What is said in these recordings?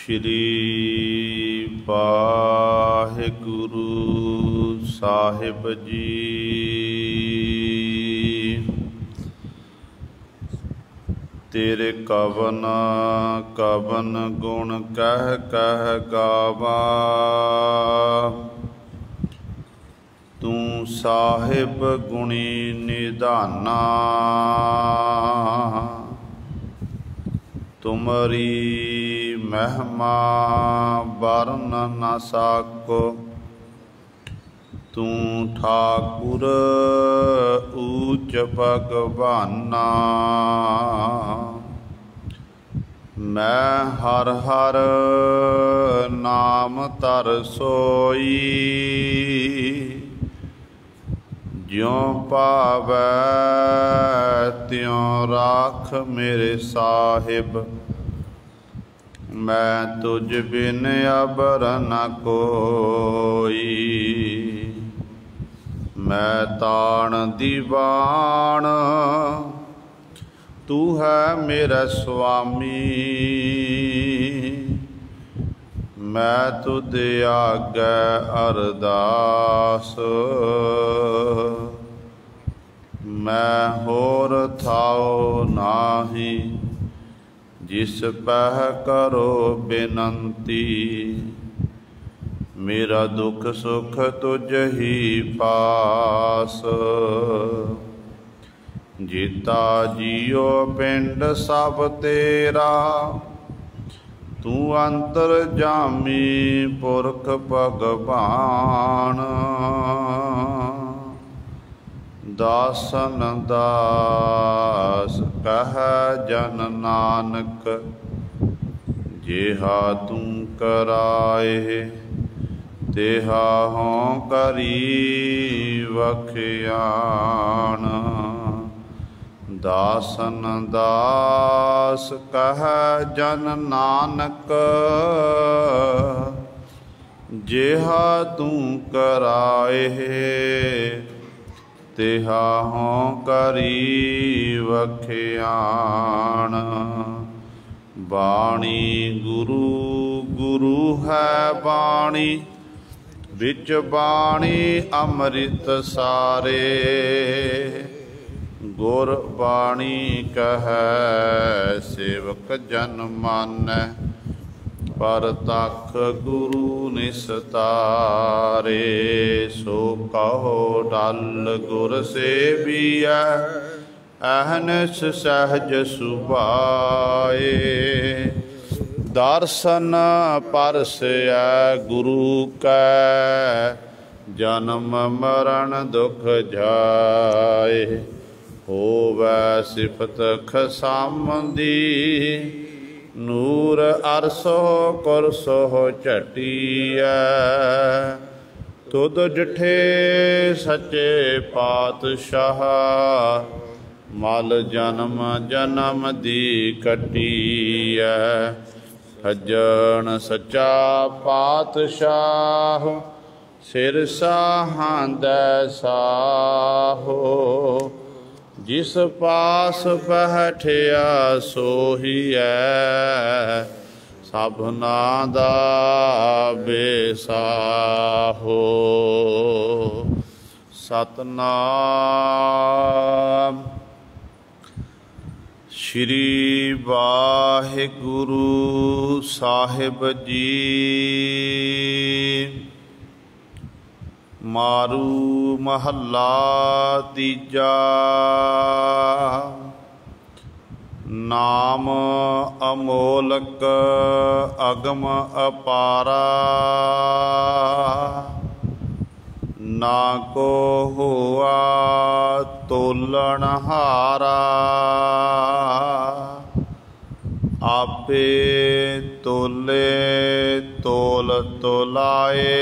श्री वाहिगुरु साहिब जी। तेरे कवन कवन गुण कह कह गावा, तू साहिब गुणी निधाना। तुमरी महिमा वरन न साको, तू ठाकुर ऊच भगवाना। मैं हर हर नाम तर सोई, ज्यों पावै त्यों राख मेरे साहिब। मैं तुझ बिन अबर न कोई, मैं ताण दीवान तू है मेरा स्वामी। मैं तुझ आगे अरदास, मैं होर थाओ नाही, जिस पह करो बेनंती। मेरा दुख सुख तुझ ही पास, जीता जियो पिंड सब तेरा। तू अंतर जामी पुरख भगवान, दासन दास कह जन नानक। जेहा तू कराए तेहा हों करी वखियान। दासन दास कह जन नानक, जेहा तू कराए तेहा हों करी वखियान। बाणी गुरु गुरु है बाणी, विच बाणी अमृत सारे। गुर बाणी कहे सेवक जन मानै, पर तख गुरु निस्तारे। सो कहो डल गुर सेविया, अहनस सहज सुभाए। दर्शन परसै गुरु कै, जन्म मरण दुख जाए। होवै सिफत खसामदी, नूर अरसो कुरसो झटिया। तुद डिठे सच्चे पातशाह, मल जन्म जन्म दी कटिया। सज्जन सच्चा पातशाह, सिर साहांदै साहो। जिस पास बैठिया सोहिया, सबना दा बेसाहो। सतनाम। श्री वाहिगुरु साहिब जी। मारू महला तीजा। नाम अमोलक अगम अपारा, ना को हुआ तोलन हारा। आपे तोले तोल तोलाए,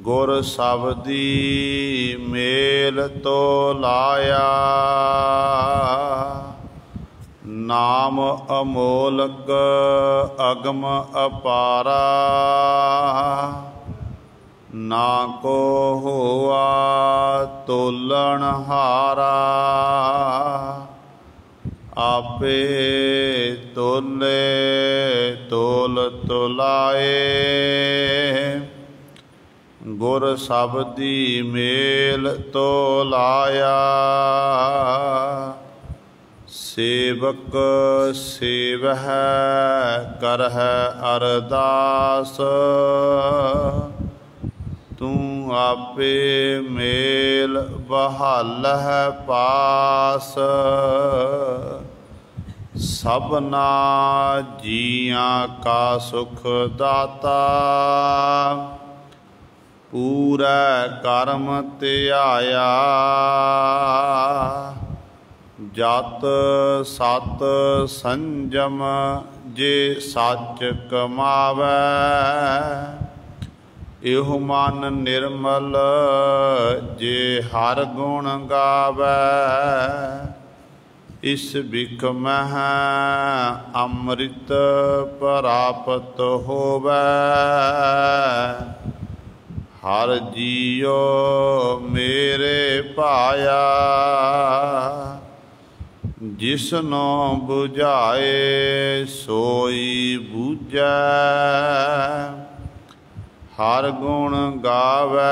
गुर शब्दी मेल तो लाया। नाम अमोलक अगम अपारा, ना को हुआ तोलन हारा। आपे तोले पाए। गुर शब्दी मेल तो लाया, सेवक सेवह करह अरदास। तू आपे मेल बहालह पास। सबना जियां का सुख दाता, पूरा कर्म त्याया। जत सत संजम जे सच कमावै, इहो मन निर्मल जे हर गुण गावै। इस बिख मह अमृत प्राप्त होवै, हर जियो मेरे पाया। जिसनो बुझाए सोई बूझै, हर गुण गावै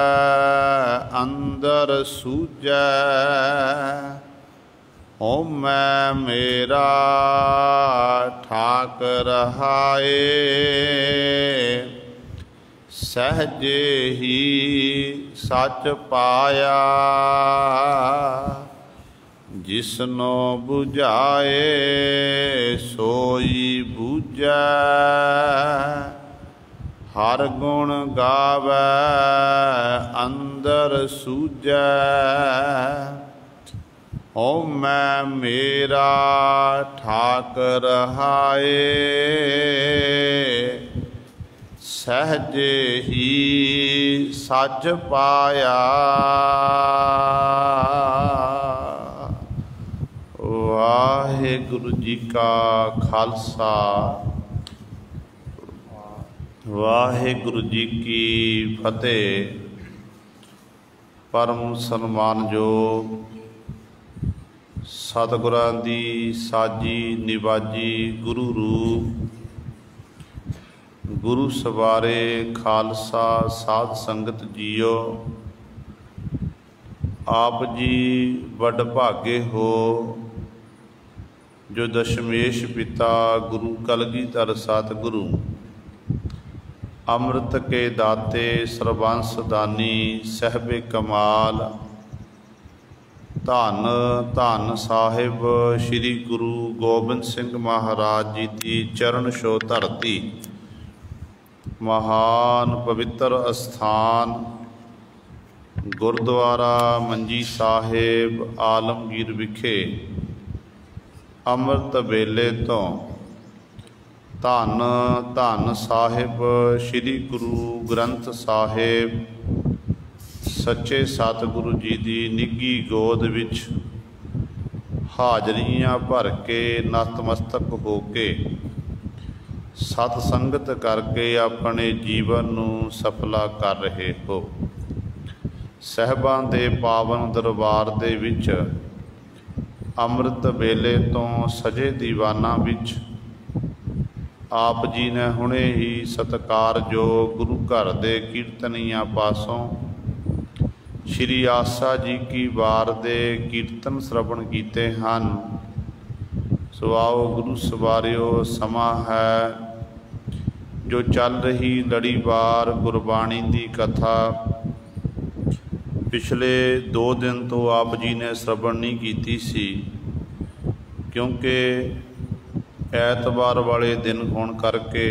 अंदर सूझै। होमै मेरा ठाक रहाए, सहजे ही सच पाया। जिसनो बुझाए सोई बूझै, हर गुण गावै अंदर सूझै। होमै मेरा ठाक रहाए, सहजे ही सच पाया। वाहिगुरु जी का खालसा, वाहिगुरु जी की फतेह। परम सन्मानयोग सतगुरां दी साजी निवाजी गुरु रूप, गुरु सवारे खालसा साध संगत जीओ। आप जी वड भागे हो, जो दशमेश पिता गुरु कलगीधर सतगुरु, अमृत के दाते सर्वंस दानी सहबे कमाल। धन धन साहिब श्री गुरु गोबिंद सिंह महाराज जी की चरण छो धरती, महान पवित्र अस्थान गुरुद्वारा मंजी साहिब आलमगीर विखे अमृत वेले तो धन धन साहिब श्री गुरु ग्रंथ साहिब सच्चे सतगुरु जी की निੱਘੀ गोद विच हाजरियां भर के नतमस्तक हो के सत संगत करके अपने जीवन नूं सफला कर रहे हो। सहबां दे पावन दरबार दे विच अमृत वेले तो सजे दीवाना विच आप जी ने हुणे ही सत्कारयोग गुरु घर दे कीर्तनिया पासों श्री आसा जी की वार दे कीर्तन श्रवण कीते हैं। सो आओ गुरु सवारियो, समा है जो चल रही लड़ीवार गुरबाणी की कथा पिछले 2 दिन तो आप जी ने श्रवण नहीं की सी, क्योंकि ऐतवार वाले दिन होने करके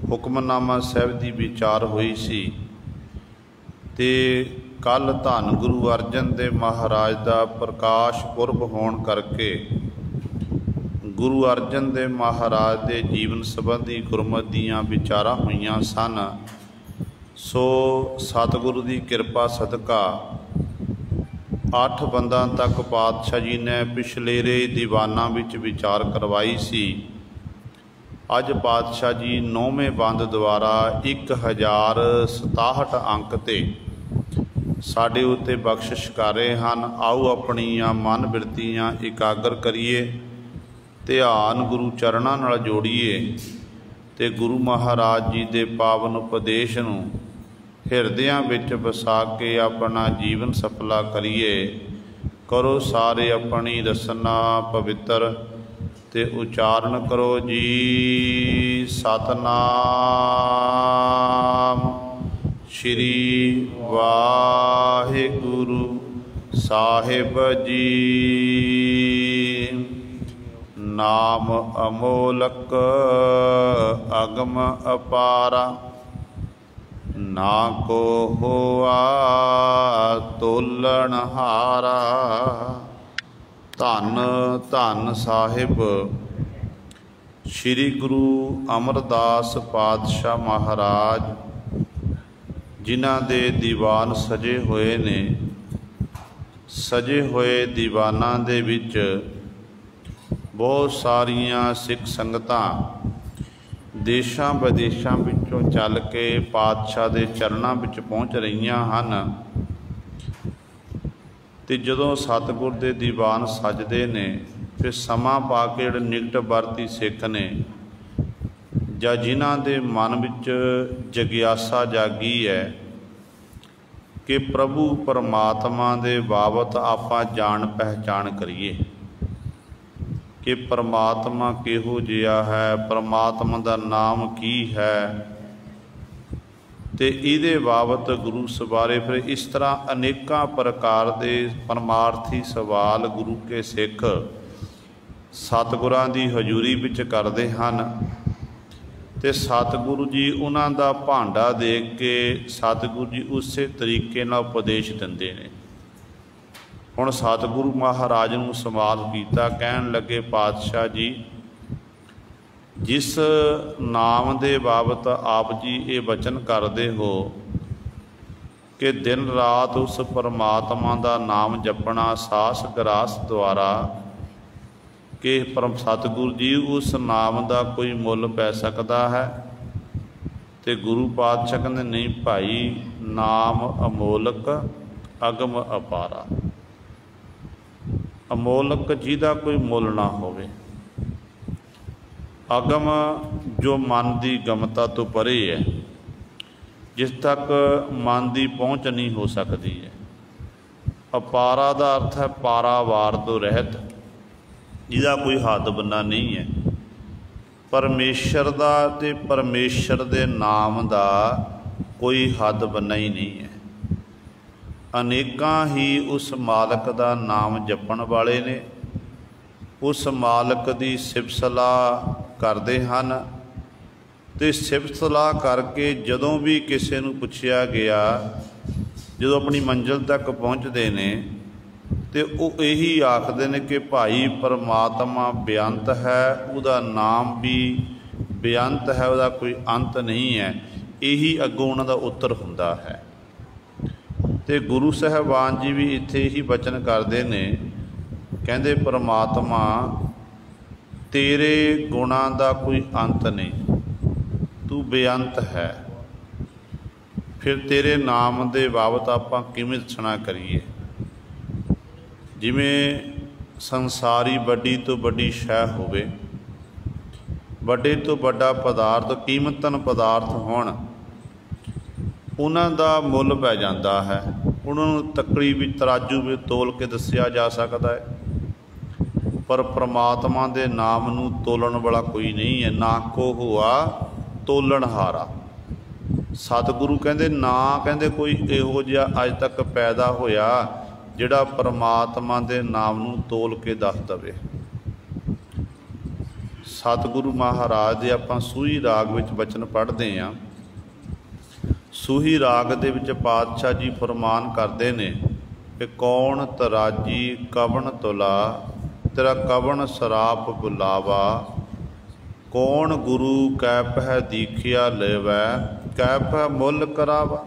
हुक्मनामा साहब की विचार हुई सी। ते कल धन गुरु अर्जन देव महाराज का प्रकाश पुरब होने करके गुरु अर्जन देव महाराज के जीवन संबंधी गुरमत दीयां विचारां होईयां सन। सो सतगुरु की कृपा सदका 8 बंदा तक पातशाह जी ने पिछलेरे दीवाना विच विचार करवाई सी। अज पातशाह जी 9वें बंद द्वारा 1067 अंक ते साडे उत्ते बख्शिश कर रहे हैं। आओ अपनियां मन बिरतियां एकागर करिए, ध्यान गुरु चरणां नाल जोड़िए ਤੇ ਗੁਰੂ ਮਹਾਰਾਜ ਜੀ ਦੇ ਪਾਵਨ ਉਪਦੇਸ਼ ਨੂੰ ਹਿਰਦਿਆਂ ਵਿੱਚ ਵਸਾ ਕੇ ਆਪਣਾ ਜੀਵਨ ਸਫਲਾ ਕਰੀਏ। ਕਰੋ ਸਾਰੇ ਆਪਣੀ ਰਸਨਾ ਪਵਿੱਤਰ ਤੇ ਉਚਾਰਨ ਕਰੋ ਜੀ ਸਤਨਾਮ ਸ਼੍ਰੀ ਵਾਹਿਗੁਰੂ ਸਾਹਿਬ ਜੀ। ਨਾਮ ਅਮੋਲਕ ਅਗਮ ਅਪਾਰਾ, ਨਾ ਕੋ ਹੋਆ ਤੋਲਣ ਹਾਰਾ। ਧੰਨ ਧੰਨ ਸਾਹਿਬ ਸ੍ਰੀ ਗੁਰੂ ਅਮਰਦਾਸ ਪਾਤਸ਼ਾਹ ਮਹਾਰਾਜ, ਜਿਨ੍ਹਾਂ ਦੇ ਦੀਵਾਨ ਸਜੇ ਹੋਏ ਨੇ। ਸਜੇ ਹੋਏ ਦੀਵਾਨਾਂ ਦੇ ਵਿੱਚ ਬਹੁਤ ਸਾਰੀਆਂ ਸਿੱਖ ਸੰਗਤਾਂ ਦੇਸ਼ਾਂ ਵਿਦੇਸ਼ਾਂ ਵਿੱਚੋਂ ਚੱਲ ਕੇ ਪਾਤਸ਼ਾਹ ਦੇ ਚਰਨਾਂ ਵਿੱਚ ਪਹੁੰਚ ਰਹੀਆਂ ਹਨ। ਤੇ ਜਦੋਂ ਸਤਿਗੁਰ ਦੇ ਦੀਵਾਨ ਸਜਦੇ ਨੇ ਫਿਰ ਸਮਾਂ ਪਾ ਕੇ ਜਿਹੜੇ ਨਿਕਟ ਵਰਤੀ ਸਿੱਖ ਨੇ ਜਾਂ ਜਿਨ੍ਹਾਂ ਦੇ ਮਨ ਵਿੱਚ ਜਗਿਆਸਾ ਜਾਗੀ ਹੈ ਕਿ ਪ੍ਰਭੂ ਪਰਮਾਤਮਾ ਦੇ ਬਾਬਤ ਆਪਾਂ ਜਾਣ ਪਹਿਚਾਣ ਕਰੀਏ ਕਿ ਪਰਮਾਤਮਾ ਕਿਹੋ ਜਿਹਾ ਹੈ, ਪਰਮਾਤਮਾ ਦਾ ਨਾਮ ਕੀ ਹੈ, ਤੇ ਇਹਦੇ ਬਾਬਤ ਗੁਰੂ ਸਵਾਰੇ ਫਿਰ ਇਸ ਤਰ੍ਹਾਂ ਅਨੇਕਾਂ ਪ੍ਰਕਾਰ ਦੇ ਪਰਮਾਰਥੀ ਸਵਾਲ ਗੁਰੂ ਕੇ ਸਿੱਖ ਸਤਿਗੁਰਾਂ ਦੀ ਹਜ਼ੂਰੀ ਵਿੱਚ ਕਰਦੇ ਹਨ। ਤੇ ਸਤਿਗੁਰੂ ਜੀ ਉਹਨਾਂ ਦਾ ਭਾਂਡਾ ਦੇਖ ਕੇ ਸਤਿਗੁਰੂ ਜੀ ਉਸੇ ਤਰੀਕੇ ਨਾਲ ਉਪਦੇਸ਼ ਦਿੰਦੇ ਨੇ। ਹੁਣ ਸਤਿਗੁਰੂ ਮਹਾਰਾਜ ਨੂੰ ਸਵਾਲ ਕੀਤਾ, ਕਹਿਣ ਲੱਗੇ ਪਾਤਸ਼ਾਹ ਜੀ, ਜਿਸ ਨਾਮ ਦੇ ਬਾਬਤ ਆਪ ਜੀ ਇਹ ਵਚਨ ਕਰਦੇ ਹੋ ਕਿ ਦਿਨ ਰਾਤ ਉਸ ਪਰਮਾਤਮਾ ਦਾ ਨਾਮ ਜਪਣਾ ਸਾਸ ਗਰਾਸ ਦੁਆਰਾ, ਕਿ ਸਤਿਗੁਰੂ ਜੀ ਉਸ ਨਾਮ ਦਾ ਕੋਈ ਮੁੱਲ ਪੈ ਸਕਦਾ ਹੈ? ਤੇ ਗੁਰੂ ਪਾਤਸ਼ਾਹ ਕਹਿੰਦੇ ਨਹੀਂ ਭਾਈ, ਨਾਮ ਅਮੋਲਕ ਅਗਮ ਅਪਾਰਾ। ਅਮੋਲਕ ਜਿਹਦਾ ਕੋਈ ਮੁੱਲ ਨਾ ਹੋਵੇ, ਅਗਮ ਜੋ ਮਨ ਦੀ ਗਮਤਾ ਤੋਂ ਪਰੇ ਹੈ, ਜਿਸ ਤੱਕ ਮਨ ਦੀ ਪਹੁੰਚ ਨਹੀਂ ਹੋ ਸਕਦੀ ਹੈ। ਅਪਾਰਾ ਦਾ ਅਰਥ ਹੈ ਪਾਰਾਵਾਰ ਤੋਂ ਰਹਿਤ, ਜਿਹਦਾ ਕੋਈ ਹੱਦ ਬੰਨਾ ਨਹੀਂ ਹੈ। ਪਰਮੇਸ਼ਰ ਦਾ ਤੇ ਪਰਮੇਸ਼ਰ ਦੇ ਨਾਮ ਦਾ ਕੋਈ ਹੱਦ ਬੰਨਾ ਹੀ ਨਹੀਂ ਹੈ। ਅਨੇਕਾਂ ਹੀ ਉਸ ਮਾਲਕ ਦਾ ਨਾਮ ਜਪਣ ਵਾਲੇ ਨੇ, ਉਸ ਮਾਲਕ ਦੀ ਸਿਫਤ ਸਲਾਹ ਕਰਦੇ ਹਨ। ਤੇ ਸਿਫਤ ਸਲਾਹ ਕਰਕੇ ਜਦੋਂ ਵੀ ਕਿਸੇ ਨੂੰ ਪੁੱਛਿਆ ਗਿਆ, ਜਦੋਂ ਆਪਣੀ ਮੰਜ਼ਿਲ ਤੱਕ ਪਹੁੰਚਦੇ ਨੇ ਤੇ ਉਹ ਇਹੀ ਆਖਦੇ ਨੇ ਕਿ ਭਾਈ ਪਰਮਾਤਮਾ ਬੇਅੰਤ ਹੈ, ਉਹਦਾ ਨਾਮ ਵੀ ਬੇਅੰਤ ਹੈ, ਉਹਦਾ ਕੋਈ ਅੰਤ ਨਹੀਂ ਹੈ। ਇਹੀ ਅੱਗੋਂ ਉਹਨਾਂ ਦਾ ਉੱਤਰ ਹੁੰਦਾ ਹੈ। ਤੇ ਗੁਰੂ ਸਾਹਿਬਾਨ ਜੀ ਵੀ ਇੱਥੇ ਹੀ ਬਚਨ ਕਰਦੇ ਨੇ, ਕਹਿੰਦੇ ਪਰਮਾਤਮਾ ਤੇਰੇ ਗੁਣਾਂ ਦਾ ਕੋਈ ਅੰਤ ਨਹੀਂ, ਤੂੰ ਬੇਅੰਤ ਹੈ। ਫਿਰ ਤੇਰੇ ਨਾਮ ਦੇ ਬਾਬਤ ਆਪਾਂ ਕਿਵੇਂ ਦੱਸਣਾ ਕਰੀਏ? ਜਿਵੇਂ ਸੰਸਾਰੀ ਵੱਡੀ ਤੋਂ ਵੱਡੀ ਸ਼ੈ ਹੋਵੇ, ਵੱਡੇ ਤੋਂ ਵੱਡਾ ਪਦਾਰਥ, ਕੀਮਤਨ ਪਦਾਰਥ ਹੋਣ, ਉਹਨਾਂ ਦਾ ਮੁੱਲ ਪੈ ਜਾਂਦਾ ਹੈ। ਉਹਨਾਂ ਨੂੰ ਤੱਕੜੀ ਵਿੱਚ ਤਰਾਜੂ ਵਿੱਚ ਤੋਲ ਕੇ ਦੱਸਿਆ ਜਾ ਸਕਦਾ ਹੈ, ਪਰ ਪ੍ਰਮਾਤਮਾ ਦੇ ਨਾਮ ਨੂੰ ਤੋਲਣ ਵਾਲਾ ਕੋਈ ਨਹੀਂ ਹੈ। ਨਾ ਕੋ ਹੋਆ ਤੋਲਣ ਹਾਰਾ। ਸਤਿਗੁਰੂ ਕਹਿੰਦੇ ਨਾ, ਕਹਿੰਦੇ ਕੋਈ ਇਹੋ ਜਿਹਾ ਅੱਜ ਤੱਕ ਪੈਦਾ ਹੋਇਆ ਜਿਹੜਾ ਪਰਮਾਤਮਾ ਦੇ ਨਾਮ ਨੂੰ ਤੋਲ ਕੇ ਦੱਸ ਦਵੇ। ਸਤਿਗੁਰੂ ਮਹਾਰਾਜ ਦੇ ਆਪਾਂ ਸੂਹੀ ਰਾਗ ਵਿੱਚ ਬਚਨ ਪੜ੍ਹਦੇ ਹਾਂ। ਸੂਹੀ ਰਾਗ ਦੇ ਵਿੱਚ ਪਾਤਸ਼ਾਹ ਜੀ ਫਰਮਾਨ ਕਰਦੇ ਨੇ ਕਿ ਕੌਣ ਤਰਾਜੀ ਕਵਣ ਤੁਲਾ, ਤੇਰਾ ਕਵਣ ਸਰਾਪ ਬੁਲਾਵਾ। ਕੌਣ ਗੁਰੂ ਕੈ ਪਹਿ ਦੀਖਿਆ ਲੈਵੈ, ਕੈ ਪਹਿ ਮੁੱਲ ਕਰਾਵਾ।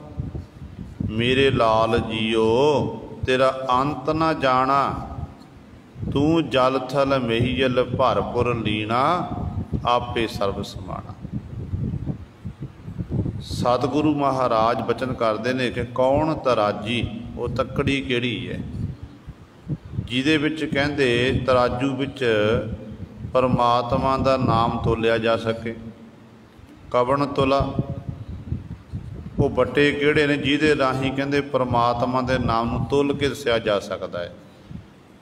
ਮੇਰੇ ਲਾਲ ਜੀਓ ਤੇਰਾ ਅੰਤ ਨਾ ਜਾਣਾ, ਤੂੰ ਜਲ ਥਲ ਮਹੀਲ ਭਰਪੁਰ ਲੀਣਾ, ਆਪੇ ਸਰਬ ਸਮਾਣਾ। ਸਤਿਗੁਰੂ ਮਹਾਰਾਜ ਬਚਨ ਕਰਦੇ ਨੇ ਕਿ ਕੌਣ ਤਰਾਜੀ, ਉਹ ਤੱਕੜੀ ਕਿਹੜੀ ਹੈ ਜਿਹਦੇ ਵਿੱਚ ਕਹਿੰਦੇ ਤਰਾਜੂ ਵਿੱਚ ਪਰਮਾਤਮਾ ਦਾ ਨਾਮ ਤੋਲਿਆ ਜਾ ਸਕੇ। ਕਵਣ ਤੁਲਾ, ਉਹ ਬੱਟੇ ਕਿਹੜੇ ਨੇ ਜਿਹਦੇ ਰਾਹੀਂ ਕਹਿੰਦੇ ਪਰਮਾਤਮਾ ਦੇ ਨਾਮ ਨੂੰ ਤੁਲ ਕੇ ਦੱਸਿਆ ਜਾ ਸਕਦਾ ਹੈ।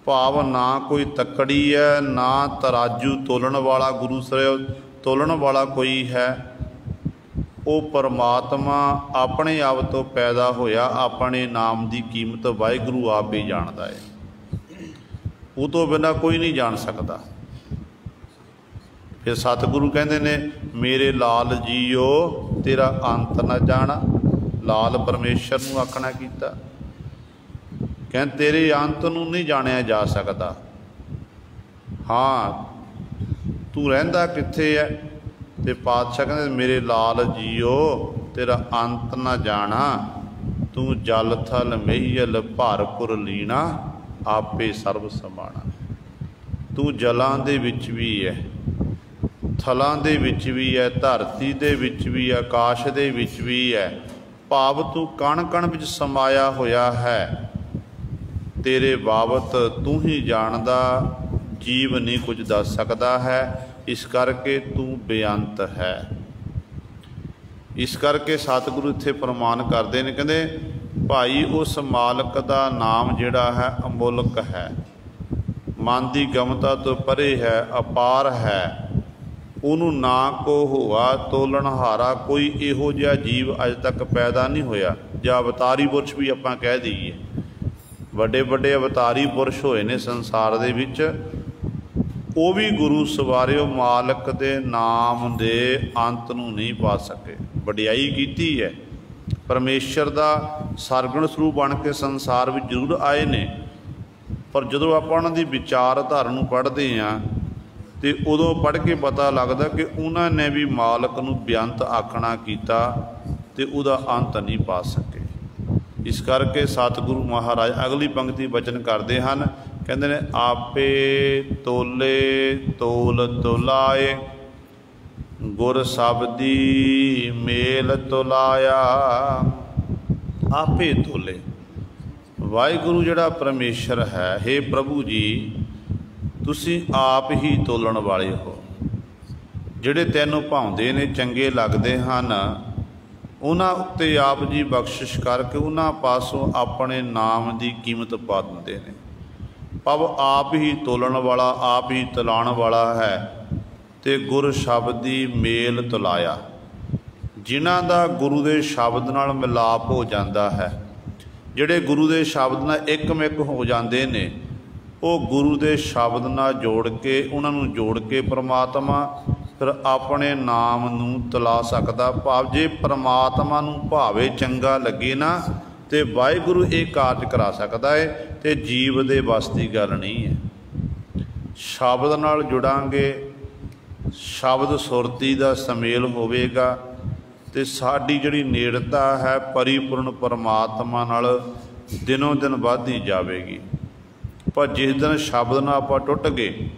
ਭਾਵ ਨਾ ਕੋਈ ਤੱਕੜੀ ਹੈ, ਨਾ ਤਰਾਜੂ ਤੋਲਣ ਵਾਲਾ, ਗੁਰੂ ਸਾਹਿਬ ਤੋਲਣ ਵਾਲਾ ਕੋਈ ਹੈ। ਉਹ ਪਰਮਾਤਮਾ ਆਪਣੇ ਆਪ ਤੋਂ ਪੈਦਾ ਹੋਇਆ, ਆਪਣੇ ਨਾਮ ਦੀ ਕੀਮਤ ਵਾਹਿਗੁਰੂ ਆਪ ਹੀ ਜਾਣਦਾ ਹੈ। ਉਹ ਤੋਂ ਬਿਨਾਂ ਕੋਈ ਨਹੀਂ ਜਾਣ ਸਕਦਾ। ਫਿਰ ਸਤਿਗੁਰੂ ਕਹਿੰਦੇ ਨੇ ਮੇਰੇ ਲਾਲ ਜੀਓ ਤੇਰਾ ਅੰਤ ਨਾ ਜਾਣਾ। ਲਾਲ ਪਰਮੇਸ਼ਰ ਨੂੰ ਆਖਣਾ ਕੀਤਾ, ਕਹਿੰਦੇ ਤੇਰੇ ਅੰਤ ਨੂੰ ਨਹੀਂ ਜਾਣਿਆ ਜਾ ਸਕਦਾ। ਹਾਂ ਤੂੰ ਰਹਿੰਦਾ ਕਿੱਥੇ ਹੈ? ਤੇ ਪਾਤਸ਼ਾਹ ਕਹਿੰਦੇ ਮੇਰੇ ਲਾਲ ਜੀਓ ਤੇਰਾ ਅੰਤ ਨਾ ਜਾਣਾ। ਤੂੰ ਜਲ ਥਲ ਮਹੀਲ ਭਰਪੁਰ ਲੀਣਾ, ਆਪੇ ਸਰਬ ਸਮਾਣਾ। ਤੂੰ ਜਲਾਂ ਦੇ ਵਿੱਚ ਵੀ ਹੈ, ਥਲਾਂ ਦੇ ਵਿੱਚ ਵੀ ਹੈ, ਧਰਤੀ ਦੇ ਵਿੱਚ ਵੀ, ਆਕਾਸ਼ ਦੇ ਵਿੱਚ ਵੀ ਹੈ। ਭਾਵ ਤੂੰ ਕਣ ਕਣ ਵਿੱਚ ਸਮਾਇਆ ਹੋਇਆ ਹੈ। ਤੇਰੇ ਬਾਬਤ ਤੂੰ ਹੀ ਜਾਣਦਾ, ਜੀਵ ਨਹੀਂ ਕੁਝ ਦੱਸ ਸਕਦਾ ਹੈ। ਇਸ ਕਰਕੇ ਤੂੰ ਬੇਅੰਤ ਹੈ। ਇਸ ਕਰਕੇ ਸਤਿਗੁਰੂ ਇੱਥੇ ਪ੍ਰਮਾਣ ਕਰਦੇ ਨੇ, ਕਹਿੰਦੇ ਭਾਈ ਉਸ ਮਾਲਕ ਦਾ ਨਾਮ ਜਿਹੜਾ ਹੈ ਅਮੁੱਲਕ ਹੈ, ਮਨ ਦੀ ਗਮਤਾ ਤੋਂ ਪਰੇ ਹੈ, ਅਪਾਰ ਹੈ। ਉਹਨੂੰ ਨਾ ਕੋ ਹੋਆ ਤੋਲਣਹਾਰਾ। ਕੋਈ ਇਹੋ ਜਿਹਾ ਜੀਵ ਅੱਜ ਤੱਕ ਪੈਦਾ ਨਹੀਂ ਹੋਇਆ। ਜਾਂ ਅਵਤਾਰੀ ਪੁਰਸ਼ ਵੀ ਆਪਾਂ ਕਹਿ ਦਈਏ, ਵੱਡੇ ਵੱਡੇ ਅਵਤਾਰੀ ਪੁਰਸ਼ ਹੋਏ ਨੇ ਸੰਸਾਰ ਦੇ ਵਿੱਚ, ਉਹ ਵੀ ਗੁਰੂ ਸਵਾਰਿਓ ਮਾਲਕ ਦੇ ਨਾਮ ਦੇ ਅੰਤ ਨੂੰ ਨਹੀਂ ਪਾ ਸਕੇ। ਵਡਿਆਈ ਕੀਤੀ ਹੈ। ਪਰਮੇਸ਼ਰ ਦਾ ਸਰਗੁਣ ਸਰੂਪ ਬਣ ਕੇ ਸੰਸਾਰ ਵਿੱਚ ਜ਼ਰੂਰ ਆਏ ਨੇ, ਪਰ ਜਦੋਂ ਆਪਾਂ ਉਹਨਾਂ ਦੀ ਵਿਚਾਰਧਾਰਾ ਨੂੰ ਪੜ੍ਹਦੇ ਹਾਂ ਤੇ ਉਦੋਂ ਪੜ੍ਹ ਕੇ ਪਤਾ ਲੱਗਦਾ ਕਿ ਉਹਨਾਂ ਨੇ ਵੀ ਮਾਲਕ ਨੂੰ ਬੇਅੰਤ ਆਖਣਾ ਕੀਤਾ ਤੇ ਉਹਦਾ ਅੰਤ ਨਹੀਂ ਪਾ ਸਕੇ। ਇਸ ਕਰਕੇ ਸਤਿਗੁਰੂ ਮਹਾਰਾਜ ਅਗਲੀ ਪੰਕਤੀ ਬਚਨ ਕਰਦੇ ਹਨ, ਕਹਿੰਦੇ ਨੇ ਆਪੇ ਤੋਲੇ ਤੋਲ ਤੋਲਾਏ, ਗੁਰ ਸ਼ਬਦੀ ਮੇਲ ਤੋਲਾਇਆ। ਆਪੇ ਤੋਲੇ, ਵਾਹਿਗੁਰੂ ਜਿਹੜਾ ਪਰਮੇਸ਼ਰ ਹੈ, ਹੇ ਪ੍ਰਭੂ ਜੀ ਤੁਸੀਂ ਆਪ ਹੀ ਤੋਲਣ ਵਾਲੇ ਹੋ। ਜਿਹੜੇ ਤੈਨੂੰ ਭਾਉਂਦੇ ਨੇ, ਚੰਗੇ ਲੱਗਦੇ ਹਨ, ਉਹਨਾਂ ਉੱਤੇ ਆਪ ਜੀ ਬਖਸ਼ਿਸ਼ ਕਰਕੇ ਉਹਨਾਂ ਪਾਸੋਂ ਆਪਣੇ ਨਾਮ ਦੀ ਕੀਮਤ ਪਾ ਦਿੰਦੇ ਨੇ। ਭਾਵ ਆਪ ਹੀ ਤੋਲਣ ਵਾਲਾ, ਆਪ ਹੀ ਤਲਾਉਣ ਵਾਲਾ ਹੈ। ਤੇ ਗੁਰ ਸ਼ਬਦੀ ਮੇਲ ਤੁਲਾਇਆ, ਜਿਨ੍ਹਾਂ ਦਾ ਗੁਰੂ ਦੇ ਸ਼ਬਦ ਨਾਲ ਮਿਲਾਪ ਹੋ ਜਾਂਦਾ ਹੈ, ਜਿਹੜੇ ਗੁਰੂ ਦੇ ਸ਼ਬਦ ਨਾਲ ਇੱਕਮਿਕ ਹੋ ਜਾਂਦੇ ਨੇ, ਉਹ ਗੁਰੂ ਦੇ ਸ਼ਬਦ ਨਾਲ ਜੋੜ ਕੇ, ਉਹਨਾਂ ਨੂੰ ਜੋੜ ਕੇ ਪਰਮਾਤਮਾ ਫਿਰ ਆਪਣੇ ਨਾਮ ਨੂੰ ਤੁਲਾ ਸਕਦਾ। ਭਾਵ ਜੇ ਪਰਮਾਤਮਾ ਨੂੰ ਭਾਵੇਂ ਚੰਗਾ ਲੱਗੇ ਨਾ ਤੇ ਵਾਹਿਗੁਰੂ ਇਹ ਕਾਰਜ ਕਰਾ ਸਕਦਾ ਹੈ, ਤੇ ਜੀਵ ਦੇ ਵੱਸ ਦੀ ਗੱਲ ਨਹੀਂ ਹੈ। ਸ਼ਬਦ ਨਾਲ ਜੁੜਾਂਗੇ, ਸ਼ਬਦ ਸੁਰਤੀ ਦਾ ਸੁਮੇਲ ਹੋਵੇਗਾ ਤੇ ਸਾਡੀ ਜਿਹੜੀ ਨੇੜਤਾ ਹੈ ਪਰਿਪੂਰਨ ਪਰਮਾਤਮਾ ਨਾਲ ਦਿਨੋਂ ਦਿਨ ਵੱਧਦੀ ਜਾਵੇਗੀ। ਪਰ ਜਿਸ ਦਿਨ ਸ਼ਬਦ ਨਾਲ ਆਪਾਂ ਟੁੱਟ ਗਏ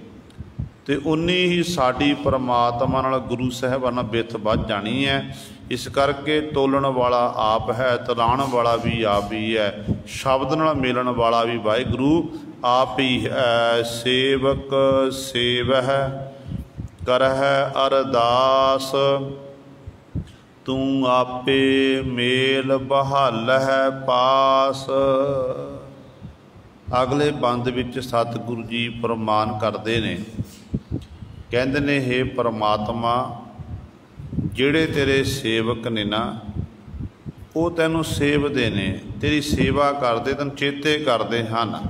ਤੇ ਉਨੀ ਹੀ ਸਾਡੀ ਪਰਮਾਤਮਾ ਨਾਲ, ਗੁਰੂ ਸਾਹਿਬਾਨ ਨਾਲ ਬਿੱਥ ਵੱਧ ਜਾਣੀ ਹੈ। ਇਸ ਕਰਕੇ ਤੋਲਣ ਵਾਲਾ ਆਪ ਹੈ, ਤਲਾਉਣ ਵਾਲਾ ਵੀ ਆਪ ਹੀ ਹੈ, ਸ਼ਬਦ ਨਾਲ ਮਿਲਣ ਵਾਲਾ ਵੀ ਵਾਹਿਗੁਰੂ ਆਪ ਹੀ ਹੈ। ਸੇਵਕ ਸੇਵਹਿ ਕਰਹਿ ਅਰਦਾਸ, ਤੂੰ ਆਪੇ ਮੇਲ ਬਹਾਲਹਿ ਪਾਸ। ਅਗਲੇ ਬੰਦ ਵਿੱਚ ਸਤਿਗੁਰੂ ਜੀ ਪ੍ਰਮਾਣ ਕਰਦੇ ਨੇ, ਕਹਿੰਦੇ ਨੇ ਹੇ ਪਰਮਾਤਮਾ ਜਿਹੜੇ ਤੇਰੇ ਸੇਵਕ ਨੇ ਨਾ, ਉਹ ਤੈਨੂੰ ਸੇਵਦੇ ਨੇ, ਤੇਰੀ ਸੇਵਾ ਕਰਦੇ, ਤੈਨੂੰ ਚੇਤੇ ਕਰਦੇ ਹਨ।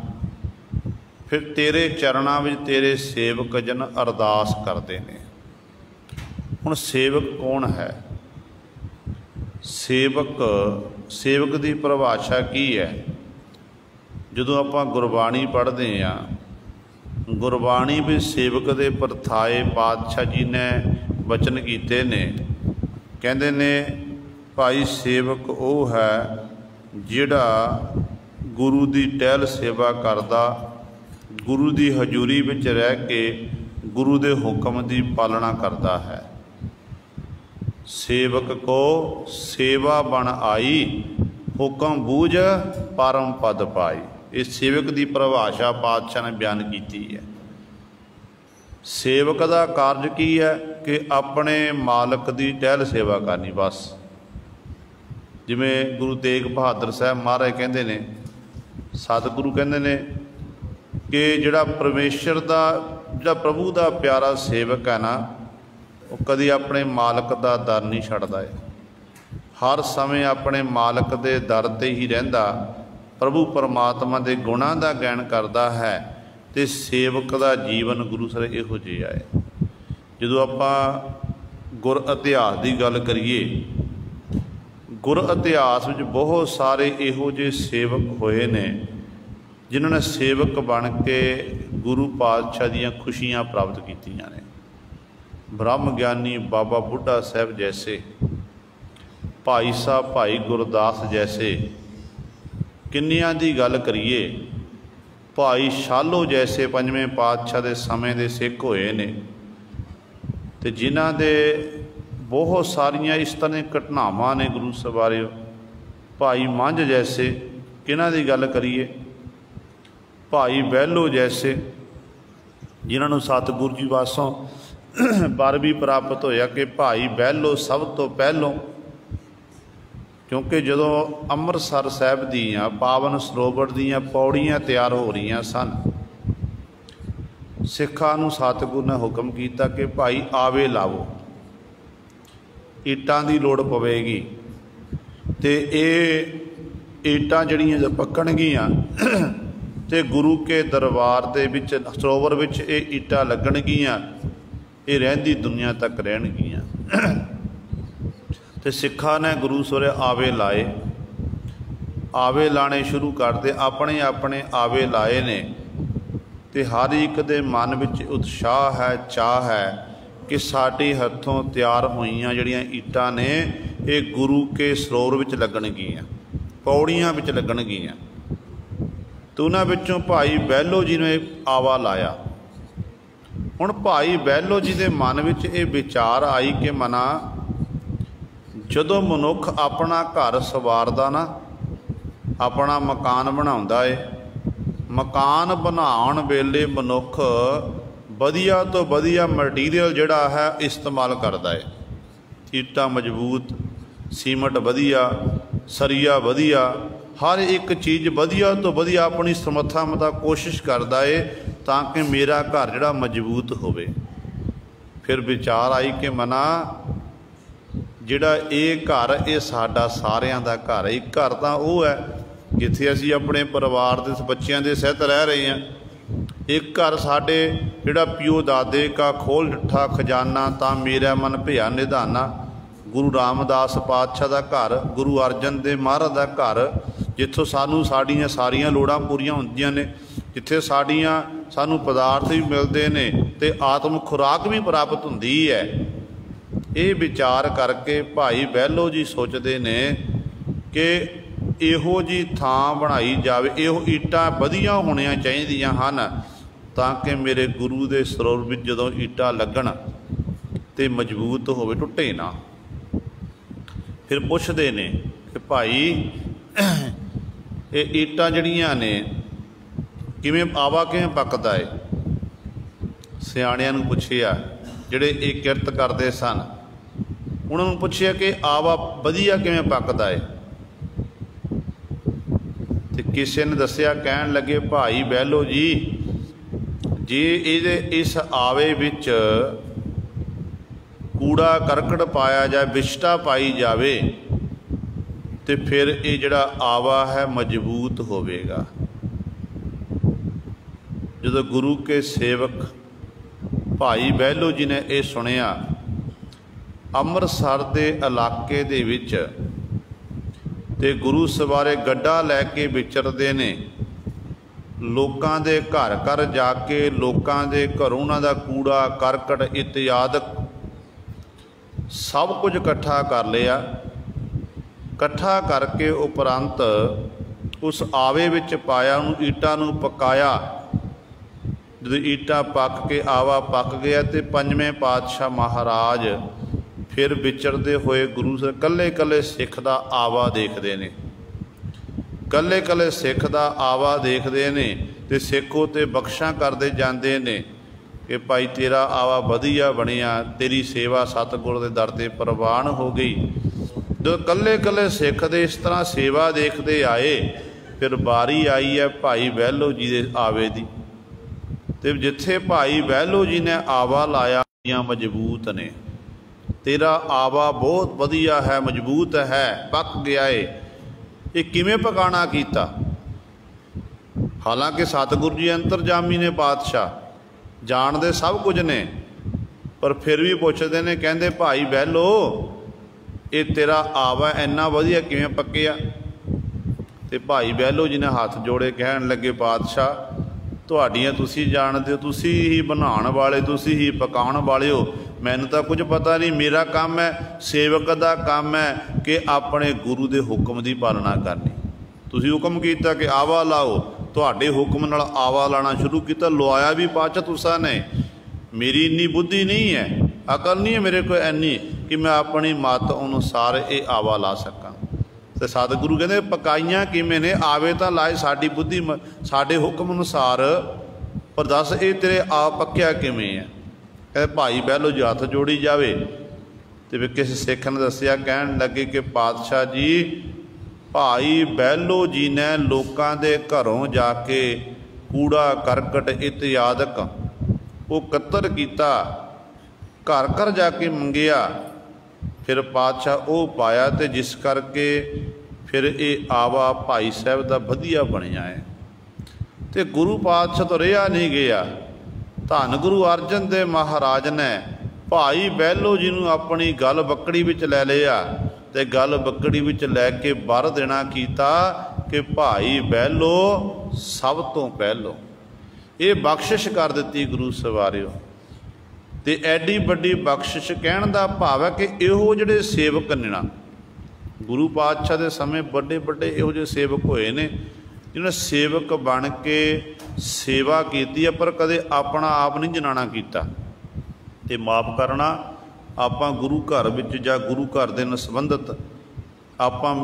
ਫਿਰ ਤੇਰੇ ਚਰਨਾਂ ਵਿੱਚ ਤੇਰੇ ਸੇਵਕ ਜਨ ਅਰਦਾਸ ਕਰਦੇ ਨੇ। ਹੁਣ ਸੇਵਕ ਕੌਣ ਹੈ? ਸੇਵਕ ਦੀ ਪਰਿਭਾਸ਼ਾ ਕੀ ਹੈ? ਜਦੋਂ ਆਪਾਂ ਗੁਰਬਾਣੀ ਪੜ੍ਹਦੇ ਹਾਂ, ਗੁਰਬਾਣੀ ਵਿੱਚ ਸੇਵਕ ਦੇ ਪਰਥਾਏ ਪਾਤਸ਼ਾਹ ਜੀ ਨੇ ਬਚਨ ਕੀਤੇ ਨੇ। ਕਹਿੰਦੇ ਨੇ ਭਾਈ ਸੇਵਕ ਉਹ ਹੈ ਜਿਹੜਾ ਗੁਰੂ ਦੀ ਟਹਿਲ ਸੇਵਾ ਕਰਦਾ, ਗੁਰੂ ਦੀ ਹਜ਼ੂਰੀ ਵਿੱਚ ਰਹਿ ਕੇ ਗੁਰੂ ਦੇ ਹੁਕਮ ਦੀ ਪਾਲਣਾ ਕਰਦਾ ਹੈ। ਸੇਵਕ ਕੋ ਸੇਵਾ ਬਣ ਆਈ, ਹੁਕਮ ਬੂਝ ਪਰਮ ਪਦ ਪਾਈ। ਇਹ ਸੇਵਕ ਦੀ ਪਰਿਭਾਸ਼ਾ ਪਾਤਸ਼ਾਹ ਨੇ ਬਿਆਨ ਕੀਤੀ ਹੈ। सेवक का कारज की है कि अपने मालक की टहल सेवा करनी। बस जिमें गुरु तेग बहादुर साहब महाराज कहते ने, सतगुरु कहते ने कि जिहड़ा परमेश्वर का, जिहड़ा प्रभु का प्यारा सेवक है ना, वो कभी अपने मालक का दर नहीं छड्डदा है। हर समय अपने मालक के दर ते ही रहिंदा, प्रभु परमात्मा के गुणां का ज्ञान करता है। तो सेवक का जीवन गुरु सर इहो जिहा है। जदों आपां गुर इतिहास की गल करिए, गुर इतिहास में बहुत सारे इहो जे सेवक होए ने जिन्होंने सेवक बन के गुरु पातशाह दीयां खुशियां प्राप्त कीतियां ने। ब्रह्म ज्ञानी बाबा बुढ़ा साहब जैसे, भाई साहब भाई गुरदास जैसे, किन्नियां दी गल करिए, भाई शालो जैसे पंजवें पातशाह के समय के सिख होए ने, ते जिन्हां दे बहुत सारिया इस तरह घटनावां ने गुरु सवारे। भाई मंझ जैसे, किन्हां दी गल करिए, भाई बहलो जैसे, जिन्होंने सतगुरु जी वासों वर भी प्राप्त होया कि भाई बहलो सब तो पहलों, क्योंकि जदों अमृतसर साहब दीयां पावन सरोवर दीयां पौड़ियां तैयार हो रही सन, सिखां नूं सतगुरु ने हुक्म किया कि भाई आवे लावो, ईटां की लोड़ पवेगी। तो ये ईटां जड़ियां जब पक्कणगियां तो गुरु के दरबार के विच सरोवर विच ये ईटां लगणगियां, ये रहिंदी दुनिया तक रहणगियां। तो सिखा ने गुरु सोरे आवे लाए, आवे लाने शुरू करते, अपने अपने आवे लाए ने। तो हर एक दे मन विच उत्साह है, चाह है कि साडे हथों तैयार होईयां जिहड़ियां ईटां ने ये गुरु के सरोवर विच लगणगियां, पौड़ियां विच लगणगियां। तो उन्हां विचों भाई बहलो जी ने आवा लाया। हुण भाई बहलो जी के मन विच ये विचार आई कि मना जदों मनुख अपना घर सवारदा ना, अपना मकान बनाउंदा है, मकान बनाउण वेले मनुख वधिया तो वधिया मटीरियल जिहड़ा है इस्तेमाल करदा है। ईटां मजबूत, सीमट वधिया, सरिया वधिया, हर एक चीज़ वधिया तो वधिया अपनी समर्था मुताबिक कोशिश करदा है ताकि मेरा घर जिहड़ा मजबूत होवे। फिर विचार आई कि मना जिहड़ा ये घर ये साडा सारियां दा घर है। एक घर तां वो है जिथे असीं अपने परिवार दे बच्चियां दे सहित रह रहे हैं। एक घर साडे जिहड़ा पिओ दादे का खोल डिठा खजाना तां मेरा मन भिया निधाना। गुरु रामदास पातशाह का घर, गुरु अर्जन देव महाराज का घर, जिथों सानू साड़ियाँ सारियां लोड़ां पूरीआं हुंदियां ने, जिथे साड़ियाँ सानू पदार्थ भी मिलते हैं तो आत्म खुराक भी प्राप्त हुंदी है। ये विचार करके भाई बहलो जी सोचते ने कि इहो जी थां बनाई जाए, इहो ईटां वधिया होणियां चाहीदियां हन ताकि मेरे गुरु के सरोवर विच जदों ईटां लगन तो मजबूत होवे, टुटे ना। फिर पुछदे ने कि भाई ये ईटां जड़ियां ने किवें आवा किवें पकदा है। सियाणियां नूं पुछिया, जिहड़े ये किरत करते सन उन्होंने पुछिया कि आवा वधिया किवें पकदा है। तो किसी ने दसिया, कहन लगे भाई बहलो जी जे इहदे इस आवे विच कूड़ा करकट पाया जाए, विष्टा पाई जाए तो फिर ये जिहड़ा आवा है मजबूत होवेगा। जदों गुरु के सेवक भाई बहलो जी ने यह सुनिया, अमृतसर के इलाके दे विच ते गुरु सवारे गड्ढा लैके विचरते ने, लोकां दे घर घर जाके लोकां दे घरों उन्हां दा कूड़ा करकट इत्यादि सब कुछ इकट्ठा कर लिया। इकट्ठा करके उपरंत उस आवे विच पाया, उन्होंने ईटां नूं पकाया। जदों ईटां पक के आवा पक गया तो पंजवें पातशाह महाराज फिर विचरते हुए गुरु से कल्ले कल्ले सिख का आवा देखते हैं, कल्ले कल्ले सिख का आवा देखते हैं तो सिख उत्ते बख्शा करते जाते हैं। कि भाई तेरा आवा वधिया बनिया, तेरी सेवा सतगुर के दर ते प्रवान हो गई। जो कल्ले कल्ले सिख दे इस तरह सेवा देखते आए, फिर बारी आई है भाई बहलो जी के आवे दी। तो जिथे भाई बहलो जी ने आवा लाया मजबूत ने, तेरा आवा बहुत वधिया है, मजबूत है, पक गया है, ये किवें पकाना कीता। हालांकि सतगुरु जी अंतरजामी ने, पातशाह जानते सब कुछ ने, पर फिर भी पुछते ने, कहते भाई बहलो ये तेरा आवा इन्ना वधिया किवें पक्या। तो भाई बहलो जी ने हाथ जोड़े कहन लगे, पातशाह तुहाडियां तुसी जानते हो, तुसी ही बनाने वाले, तुसी ही पकाने वाले हो, मैनूं तां कुछ पता नहीं। मेरा काम है, सेवक का काम है कि अपने गुरु के हुक्म की पालना करनी। तुसी हुक्म किया कि आवा लाओ, तुहाडे हुक्म नाल आवा लाना शुरू किया, लवाया भी पातशाह तुसां ने। मेरी इन्नी बुद्धि नहीं है, अकल नहीं है मेरे को इन्नी कि मैं अपनी मत अनुसार ये आवा ला सकां। तो सतगुरु कहते पकाइयां किवें ने, आवे तो लाए साडी बुद्धि साडे हुक्म अनुसार, पर दस ये तेरे आप पक्या किवें है। कहते भाई बहलो जी हथ जोड़ी जावे। तो फिर किसी सिख ने दसिया, कहन लगे कि पातशाह जी भाई बहलो जी ने लोगों के घरों जाके कूड़ा करकट इत्यादक वो कत्तर किया, घर घर जाके मंगिया, फिर पातशाह वो पाया, तो जिस करके फिर ये आवा भाई साहब का वधिया बनिया है। तो गुरु पातशाह तो रहा नहीं गया, धन गुरु अर्जन देव महाराज ने भाई बहलो जी नूं अपनी गल बकड़ी विच लै लिया, तो गल बकड़ी विच लैके बर देना कीता कि भाई बहलो सब तो पहलो। ये बख्शिश कर दी गुरु सवारियो। तो एडी वड्डी बख्शिश कहण दा भाव है कि इहो जिहड़े सेवक ने ना, गुरु पातशाह के समय बड़े बड़े इहो जिहे सेवक होए ने जिन्होंने सेवक बन के सेवा की है, पर कदे अपना आप नहीं जनाना कीता। ते माफ करना, आपां गुरु घर विच जां गुरु घर दे नाल संबंधित आपां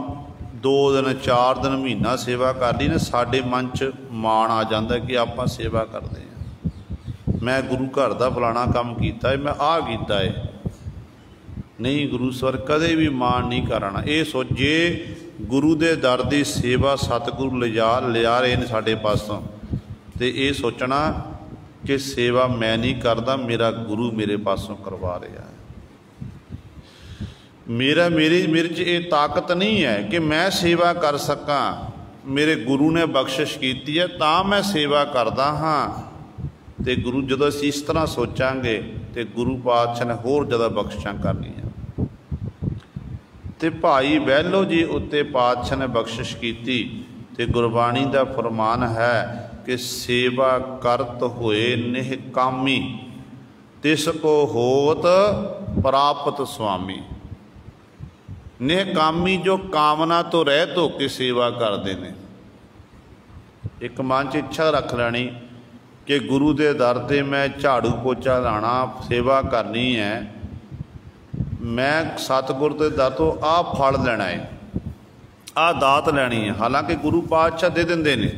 2 दिन 4 दिन महीना सेवा कर ली ना, साडे मन च माण आ जाता कि आपां सेवा करते हैं, मैं गुरु घर का फलाना काम किया है, मैं आ किया है। नहीं, गुरु सर कदे भी मान नहीं करना। ये सोचे गुरु के दर की सेवा सतगुरु लिया रहे हैं साडे पासों, तो ये सोचना कि सेवा मैं नहीं करता, मेरा गुरु मेरे पासों करवा रहा है। मेरे च ये ताकत नहीं है कि मैं सेवा कर सकां, मेरे गुरु ने बख्शिश की है तां मैं सेवा करता हाँ। तो गुरु जो असीं इस तरह सोचांगे तो गुरु पातशाह ने होर ज़्यादा बख्शिशां करनियां। तो भाई बहलो जी उत्ते पातशाह ने बख्शिश की, तो गुरबाणी का फरमान है कि सेवा करत होए निहकामी, तिसको होत प्राप्त स्वामी। निहकामी जो कामना तो रहत हो के सेवा करते हैं। एक मन च इच्छा रख लैनी कि गुरु के दर ते मैं झाड़ू पोचा लाना, सेवा करनी है, मैं सतगुर के दर तो आ फल लेना है, आ दात लैनी है। हालांकि गुरु पातशाह दे देंदे ने।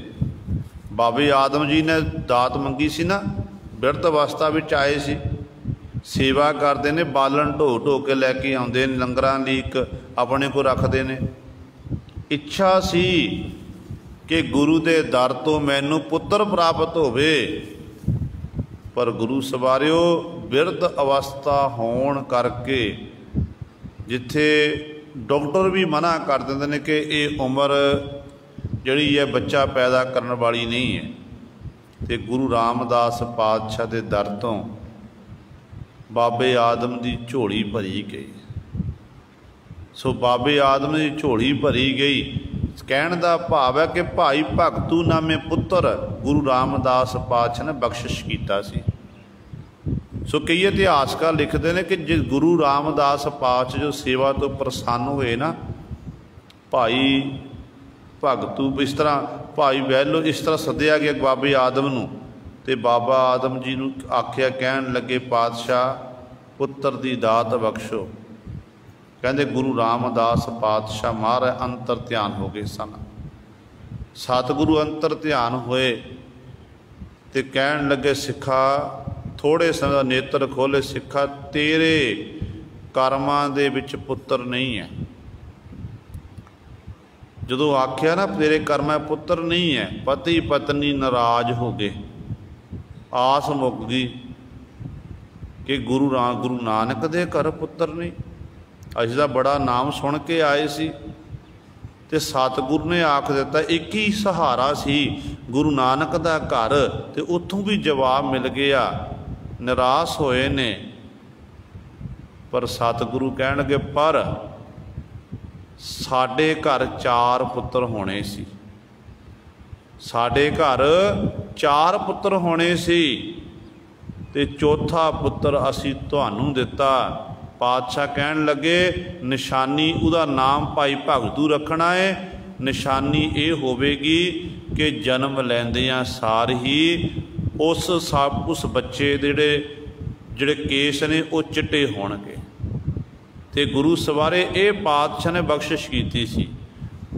बाबे आदम जी ने दात मंगी सी ना, बिरत अवस्था विच आए सी, सेवा करते हैं, बालन ढो ढो के लैके आउंदे ने, लंगरां लई एक अपने को रखते हैं। इच्छा सी कि गुरु के दर तो मैनू पुत्र प्राप्त होवे, पर गुरु सवारियो बिरध अवस्था होण करके जिथे डॉक्टर भी मना कर देंदे ने कि ये उम्र जिहड़ी है बच्चा पैदा करने वाली नहीं है। तो गुरु रामदास पातशाह के दर तो बाबे आदम की झोली भरी गई। सो बाबे आदम की झोली भरी गई, कहण दा भाव है कि भाई भगतू नामे पुत्र गुरु रामदास पातशाह ने बख्शिश कीता सी। सो कई इतिहासकार लिखते हैं कि जो गुरु रामदास पातशाह जो सेवा तो प्रसन्न हुए ना, भाई भगतू इस तरह भाई बहलो इस तरह सद्या गया बाबे आदम नूं, ते बाबा आदम जी नूं आख्या, कहन लगे पातशाह पुत्र की दात बख्शो। कहते गुरु रामदास पातशाह महाराज अंतर ध्यान हो गए सन। सतगुरु अंतर ध्यान होए तो कहन लगे सिखा थोड़े समय दा नेत्र खोले सिखा, तेरे कर्मां दे विच पुत्र नहीं है। जदों आख्या ना तेरे कर्मां पुत्र नहीं है, पति पत्नी नाराज हो गए, आस मुक गई कि गुरु नानक दे घर पुत्र नहीं। असीं तां बड़ा नाम सुन के आए सी ते सतगुरु ने आख दिता एक ही सहारा सी गुरु नानक दा घर, ते उत्थों भी जवाब मिल गया। निराश होए ने, पर सतगुरु कहणगे पर साडे घर 4 पुत्र होने सी, साडे घर 4 पुत्र होने सी ते चौथा पुत्र असी तुहानू दिता। पातशाह कहन लगे निशानी उदा नाम भाई भगतू रखना है। निशानी ये होवेगी कि जन्म लैंदियां सार ही उस बच्चे दे जिहड़े केस ने वो चिट्टे होणगे। ते गुरु सवारे ये पातशाह ने बख्शिश कीती सी।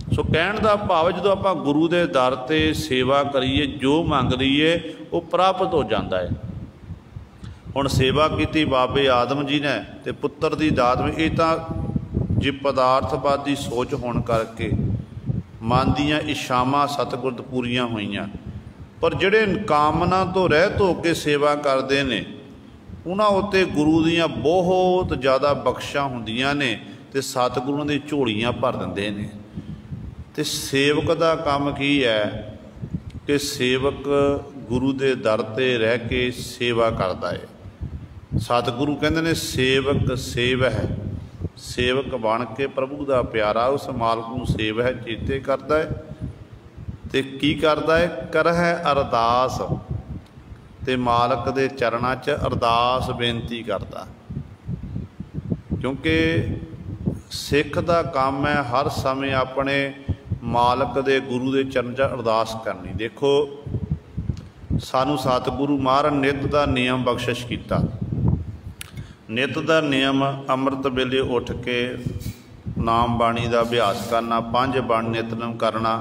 सो कहण दा भाव जदों आपां गुरु दे दर ते सेवा करिए, जो मंग लईए वो प्राप्त हो जाता है। हुण सेवा की बाबे आदम जी ने ते पुत्र की दात में, ये तो जे पदार्थवादी सोच होने करके मन दियां इच्छावां सतगुर पूरियां होईयां, पर जिहड़े कामना तो रहत हो के सेवा करते हैं उन्हां उत्ते गुरु दियां बहुत ज़्यादा बख्शां हुंदियां ने ते सतगुरुआं दी झोलियां भर दिंदे ने। ते सेवक दा काम की है कि सेवक गुरु दे दर ते रह के सेवा करता है। सतगुरु कहते ने सेवक सेव है, सेवक बन के प्रभु का प्यारा उस मालक नूं सेव है चेते करता है। ते की करता है, कर है अरदास, ते मालक दे चरणा च अरदास बेनती करता। क्योंकि सिख दा काम है हर समय अपने मालक दे गुरु दे चरण च अरदास करनी। देखो सानू सतगुरु महाराज नित दा नियम बख्शिश कीता। नित दा नियम अमृत वेले उठ के नाम बाणी का अभ्यास करना, 5 बाणी नितनेम करना,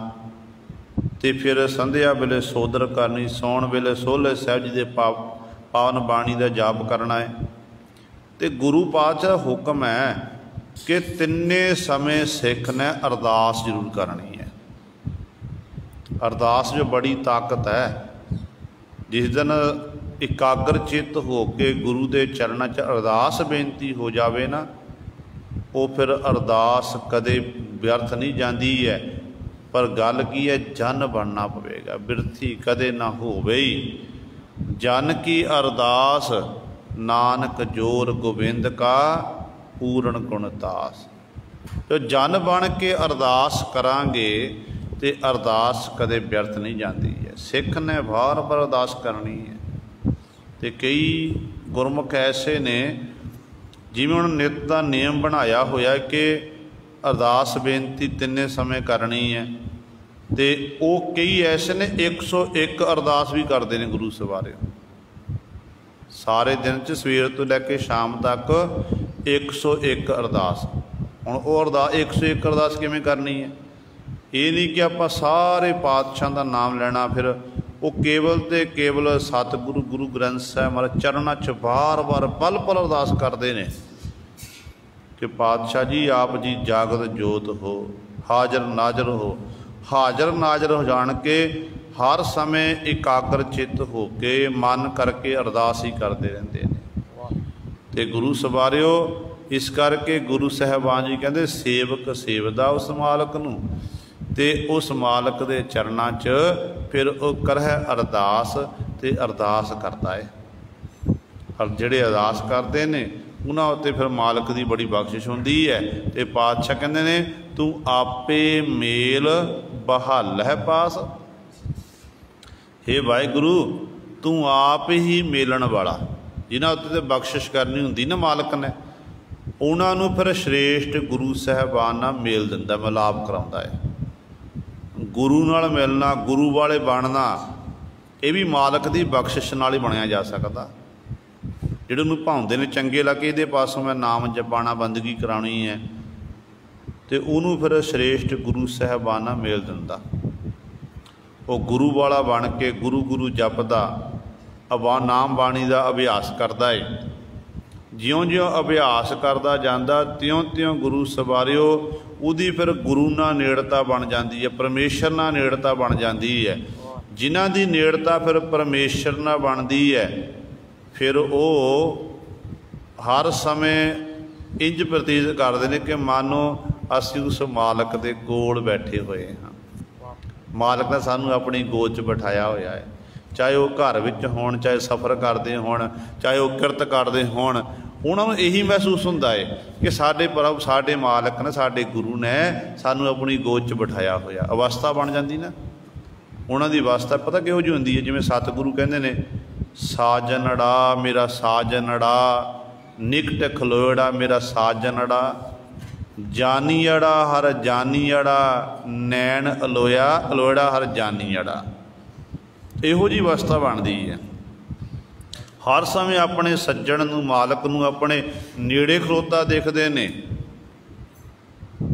ते फिर संध्या वेले सोदर करनी, सौण वेले सोहले साहिब जी दे पावन बाणी का जाप करना है। ते गुरु पातशाह दा हुक्म है कि तिन्ने समय सिख ने अरदास जरूर करनी है। अरदास जो बड़ी ताकत है। जिस दिन एकाग्र चित्त हो के गुरु के चरणों च अरदास बेनती हो जाए ना, वो फिर अरदास कदे व्यर्थ नहीं जाती है। पर गल की है, जन बनना पवेगा, बिरथी कदे ना होवे। जन की अरदास नानक जोर गोबिंद का पूर्ण गुणतास। तो जन बन के अरदास करांगे तो अरदास कदे व्यर्थ नहीं जाती है। सिख ने बार बार अरदास करनी है। तो कई गुरमुख ऐसे ने जिवें उन्होंने नित का नियम बनाया होया कि अरदास बेनती 3 समय करनी है, तो वो कई ऐसे ने 101 अरदास भी करते हैं गुरु सवारे। सारे दिन च सवेर तो लैके शाम तक 101 अरदास। हुण वो अरदास 101 अरदास किवें करनी है? ये नहीं कि आप सारे पातशाह का नाम लेना, फिर वो केवल तो केवल सतगुरु गुरु ग्रंथ साहिब महाराज चरणों च बार बार पल पल अरदास करते हैं कि पातशाह जी आप जी जागत जोत हो, हाजर नाजर हो। हाजर नाजर हो जान के हर समय एकाग्र चित्त हो के मन करके अरदास ही करते रहते हैं। तो गुरु सवारियो इस करके गुरु साहिबान जी कहते सेवक सेवदा उस मालक नूं, ते उस मालक दे चरणों च फिर वह करह अरदास, ते अरदास करता है। और जिहड़े अरदास करते हैं उन्हां उत्ते फिर मालक की बड़ी बख्शिश होंदी है। ते पातशाह कहंदे ने तू आपे मेल बहाल है पास। हे वाहिगुरू तू आप ही मेलन वाला, जिन्हां उत्ते बख्शिश करनी हुंदी ना मालक ने, उन्होंने फिर श्रेष्ठ गुरु साहिबान नाल मेल दिंदा, मिलाप कराउंदा है। गुरु नाल मिलना, गुरु वाले बनना, ये भी मालक की बख्शिश नाल ही बनया जा सकता। जिहड़े उन्हूं भाउंदे ने चंगे लगे इहदे पासों मैं नाम जपाना बंदगी कराउणी है, तो उन्होंने फिर श्रेष्ठ गुरु साहिबान नाल मेल दिंदा। वो गुरु वाला बन के गुरु गुरु जपदा, नाम बाणी का अभ्यास करता है। ज्यों-ज्यों अभ्यास करता जाता त्यों-त्यों गुरु सवारियो उहदी फिर गुरु नाल नेड़ता बन जाती है, परमेश्वर नाल नेड़ता बन जाती है। जिन्हां दी नेड़ता फिर परमेश्वर नाल बनती है, फिर वो हर समय इंज प्रतीत करते हैं कि मानो असीं उस मालक दे कोल बैठे हुए हाँ। मालक ने सानू अपनी गोद च बिठाया होया है, चाहे वो घर विच होण, चाहे सफ़र करते होण, चाहे वो किरत करते होण, उन्होंने यही महसूस होंदा है कि साडे प्रभु साडे मालक ने साडे गुरु ने सानू अपनी गोद च बिठाया होया। अवस्था बन जाती ना उन्हों की अवस्था पता किहो जी होंदी है, जिवें सतगुरु कहंदे ने साजनड़ा मेरा साजनड़ा निकट खलोड़ा मेरा साजनड़ा जानीअड़ा हर जानीअड़ा नैन अलोया अलोड़ा हर जानीअड़ा। इहो जी अवस्था बनती है। हर समय अपने सज्जण नूं मालक नूं अपने नेड़े खलोता देखते ने,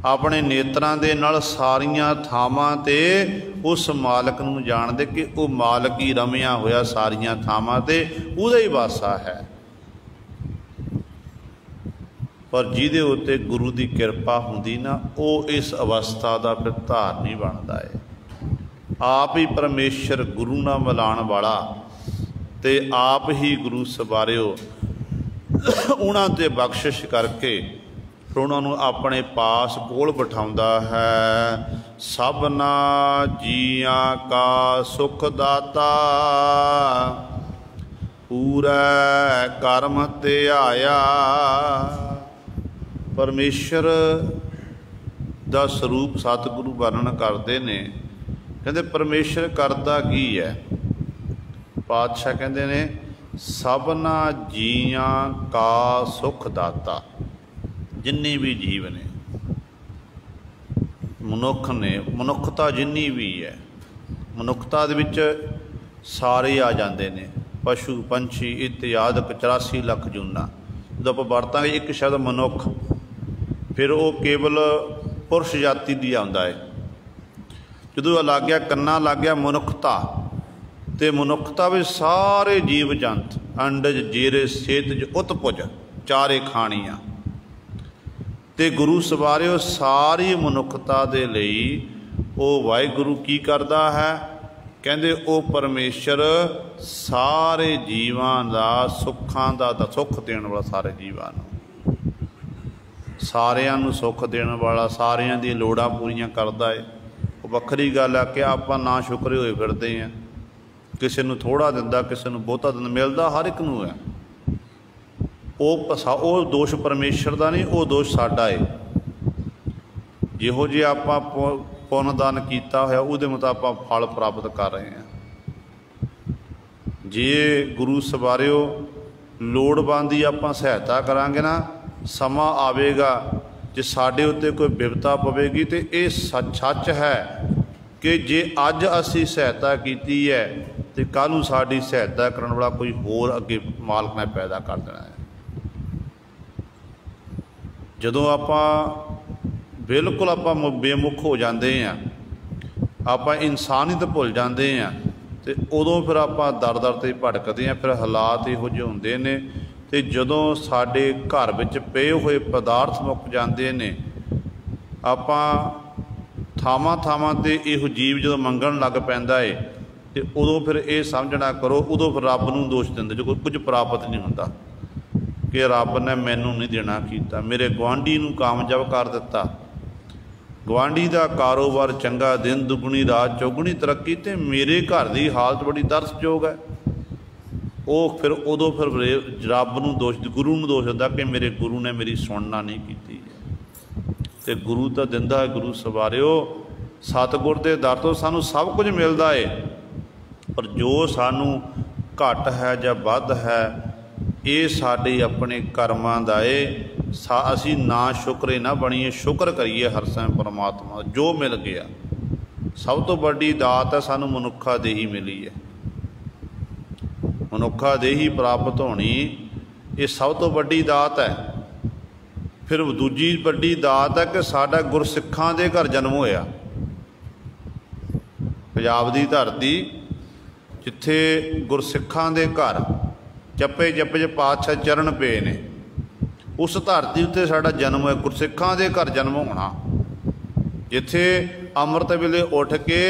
अपने नेत्रां दे नाल सारियां थावां ते उस मालक नूं जाणदे कि वो मालक ही रमिया होया सारियां थावां ते उहदा ही वासा है। पर जिहदे उत्ते गुरु की किरपा हुंदी ना, वो इस अवस्था का फिर धारनी बनता है। आप ही परमेश्वर गुरु नाल मिलाण वाला ते आप ही गुरु सवारियो उन्हां ते बख्शिश करके फिर उन्होंने अपने पास कोल बिठाउंदा है। सबना जियां का सुख दाता पूरा कर्म ते आया। परमेश्वर दा स्वरूप सतगुरु वर्णन करते ने, कहते परमेश्वर करता की है। पातशाह कहते ने सबना जियां का सुख दाता, जिन्नी भी जीव ने मनुख ने मनुखता जिन्नी भी है, मनुखता दे विच सारे आ जाते हैं, पशु पंछी इत्यादि 84 लाख जूना। जो आप वरतांगे एक शब्द मनुख, फिर वो केवल पुरुष जाति दी आउंदा है। जो लग गया कन्ना लग गया मनुखता, तो मनुखता में सारे जीव जंत अंडज जीरे सेतज उत्पुज चारे खाणियाँ ते गुरु सवारियो सारी मनुखता दे लई वो वाहिगुरु की करता है। कहते वो परमेश्वर सारे जीवां दा सुखां दा सुख देण वाला, सारे जीवां नूं सारियां नूं सुख देण वाला, सारियां दी लोड़ां पूरीआं करदा है। वो वखरी गल है कि आपां ना शुक्रे होए फिरदे हैं, किसी नूं थोड़ा दिंदा किसी नूं बहुता दिंदा, मिलदा हर एक नूं है। वो दोष परमेश्वर का नहीं, वो दोष साडा है। जिहो जी आपां पुनदान किया होया उहदे मुताबिक आपां फल प्राप्त कर रहे हैं। जे गुरु सवारियो लोड़वंद दी आपां सहायता करांगे ना, समा आवेगा जे साडे उत्ते कोई विपता पवेगी तो ये सच है कि जे अज असी सहायता की है तो कल नूं साडी सहायता करने वाला कोई होर अगे मालक ने पैदा कर देना है। जदों आपां बिल्कुल आपां बेमुख हो जाते हैं, आपां इंसानियत भुल जाते हैं, तो उदों फिर आपां दर दर ते भटकते हैं। फिर हालात इहो जिहे हुंदे ने, ते जदों साडे घर विच पए होए पदार्थ मुक जाते ने, आपां थावां थावां ते इहो जीव जदों मंगण लग पैंदा है, तो उदों फिर ये समझना करो, उदों फिर रब नूं दोष दिंदे जो कुछ प्राप्त नहीं हुंदा कि रब ने मैनू नहीं देना कीता, मेरे गुआढ़ी नूं कामयाब कर दिता, गुआढ़ी का कारोबार चंगा, दिन दुगनी रात चौगुनी तरक्की, तो मेरे घर की हालत बड़ी तरसयोग है। वो फिर उदों फिर रब नूं दोष, गुरु नूं दोष दिंदा कि मेरे गुरु ने मेरी सुनना नहीं की। तो गुरु तो दिंदा है, गुरु सवारियो सतगुर के दर तो सानू सब कुछ मिलता है, पर जो सानू घट है या वध है ये साडे अपने कर्मां दा है। असी ना शुक्रे ना बनीए, शुक्र करिए हर समय परमात्मा जो मिल गया। सब तो बड़ी दात है सानू मनुखा देही मिली है, मनुखा देही प्राप्त होनी ये सब तो बड़ी दात है। फिर दूजी बड़ी दात है कि साडा गुरसिखां दे घर जन्म होया। पंजाब दी धरती जिथे गुरसिखां दे घर जपे जपे पातशाह चरण पे ने, उस धरती उत्ते साडा जन्म है। गुरसिखां दे घर जन्म होना, जिथे अमृत वेले उठ के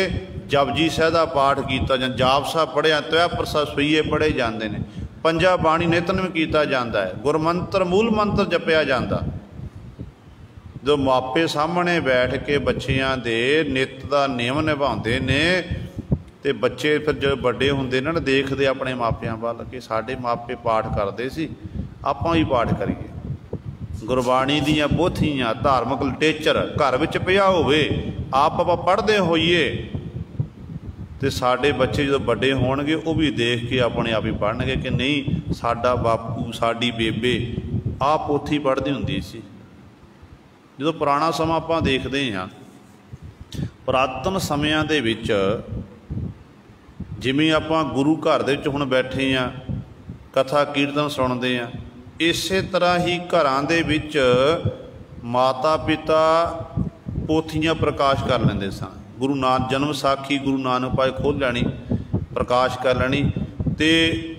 जपजी साहिब दा पाठ किया जाए, जाप साहब पढ़िया, त्वै प्रसाद सुईए पढ़े जाते हैं, पंजा बाणी नितनम किया जाता है, गुरमंत्र मूल मंत्र जपया जाता। जो मापे सामने बैठ के बच्चियां दे नित का नियम निभाते ने, तो बच्चे फिर जो बड़े होंदे ने देखते अपने मापियां वाल कि साडे मापे पाठ करते सी, आपां भी पाठ करिए। गुरबाणी दीयां पोथियां धार्मिक लिटरेचर घर विच पिया होवे, आप पढ़ते होइए, तो साडे बच्चे जो बड़े होणगे वो भी देख के अपने आप ही पढ़नगे कि नहीं साडा बापू साडी बेबे आ पोथी पढ़दी हुंदी सी। जो पुराना समा आपां देखते हाँ, पुरातन समयां दे विच जिवें आपां गुरु घर दे विच हुण बैठे हाँ, कथा कीर्तन सुणदे हाँ, इसे तरह ही घरां दे विच माता पिता पोथियां प्रकाश कर लैंदे सन। गुरु नानक जन्म साखी गुरु नानक पाए खोल लैनी, प्रकाश कर लैनी, तो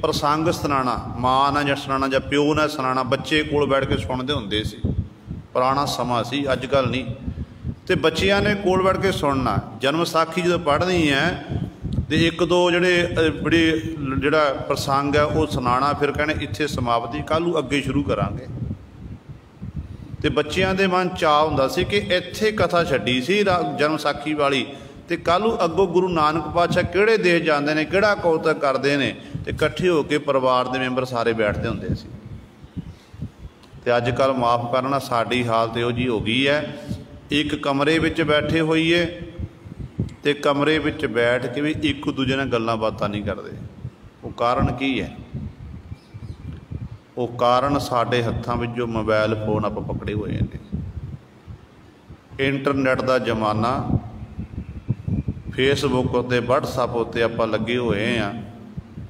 प्रसंग सुनाना, माँ ने जां सुनाना जां प्यो ने सुनाना, बच्चे कोल बैठ के सुनते होंदे सी। पुराना समा सी, अजकल नहीं। तो बच्चियां ने कोल बैठ के सुनना, जन्म साखी जो पढ़नी है तो एक दो जड़े बड़े जड़ा प्रसंग है वो सुनाना, फिर कहने इत्थे समाप्ति, कल अगे शुरू करांगे। तो बच्चियां दे मन चाह हुंदा सी कि इत्थे कथा छड्डी सी जन्म साखी वाली, तो कल अगों गुरु नानक पातशाह किहड़े देश जाते हैं, किहड़ा कौतक करते हैं, तो इकट्ठे होकर परिवार के मैंबर सारे बैठते होंदे सी। तो अजकल माफ़ करना साड़ी हालत इहो जी हो गई है, एक कमरे विच बैठे होइए तो कमरे विच बैठ के भी एक दूजे नाल गल्लां बातां नहीं करते। वो कारण की है? वो कारण साडे हत्थां विच जो मोबाइल फोन आप पकड़े हुए हैं, इंटरनेट का जमाना, फेसबुक उत्ते वट्सअप उत्ते आपां लगे हुए हैं,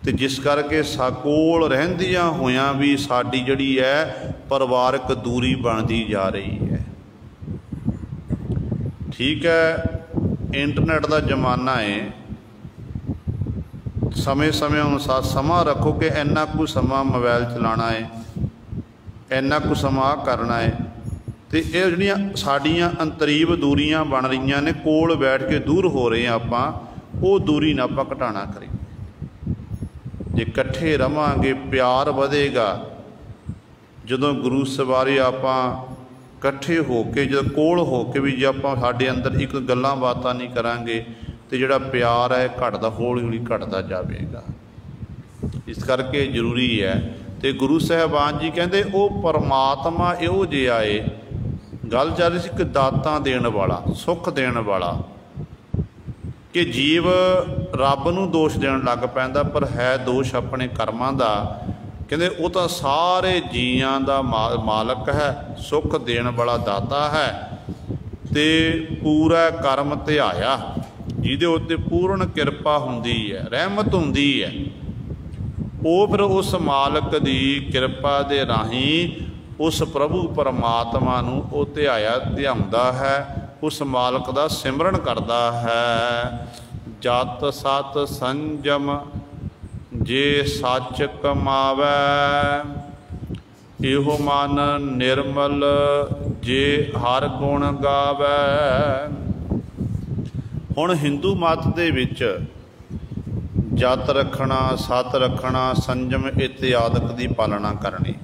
तो जिस करके कोल रहिंदियां होइयां भी साडी जिहड़ी है परिवारक दूरी बनती जा रही है। ठीक है, इंटरनेट का जमाना है, समय समय अनुसार समा रखो कि इन्ना कुछ समा मोबाइल चलाना है, इन्ना कुछ समा करना है, तो ये जिहड़ियां साडियां अंतरीव दूरियां बन रही ने, कोल बैठ के दूर हो रहे हैं आपां, वो दूरी ना आपां घटाना करिए। जे इकट्ठे रवांगे प्यार वधेगा। जदों गुरु सवारी आपां इकट्ठे होके जो कोल होके भी जे आपां साडे अंदर एक गल्लां बातां नहीं करांगे तो जिहड़ा प्यार है घटदा, हौली हौली घटदा जावेगा। इस करके जरूरी है। तो गुरु साहिबान जी कहते वो परमात्मा इहो जिहा है, गल चल रही सी कि दातां देण वाला, सुख देण वाला, कि जीव रब नूं दोष देण लग पैंदा, पर है दोष अपने कर्मां दा। कहते वो तो सारे जीआं दा मालक है, सुख देण वाला दाता है, ते पूरा कर्म धिआया जिहदे उत्ते पूर्ण किरपा हुंदी है, रहमत हुंदी है। वो फिर उस मालक दी किरपा दे राहीं उस प्रभु परमात्मा नूं वो धिआया धिआउंदा है, उस मालक दा सिमरन करदा है। जत सत संजम जे सच कमावै, इहो मन निर्मल जे हर गुण गावै। हुण हिंदू मत दे विच जत रखना, सत रखना, संजम इत्यादि की पालना करनी,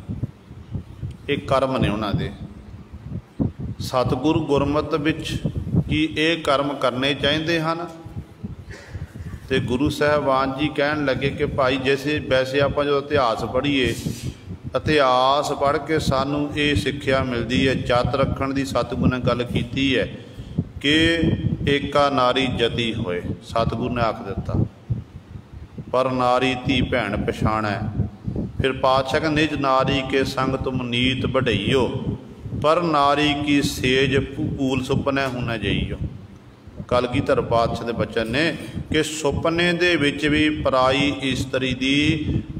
ये कर्म ने उन्हां दे। सतगुरु गुरमत विच कि ये कर्म करने चाहिए हैं। तो गुरु साहिबान जी कहन लगे कि भाई जैसे वैसे आप जो इतिहास पढ़ीए, इतिहास पढ़ के सानू ये सिक्ख्या मिलती है, जत रखण की सतगुरु ने गल की है कि एका नारी जती होए, सतगुरु ने आख दिता, पर नारी धी भैन पछाणै। फिर पातशाह कहते निज नारी के संग तुम नीत बढ़इयो, पर नारी की सेज भूल सुपने हुन जइयो। कलगीधर पातशाह के बचन ने कि सुपने दे विच भी पराई इस्तरी दी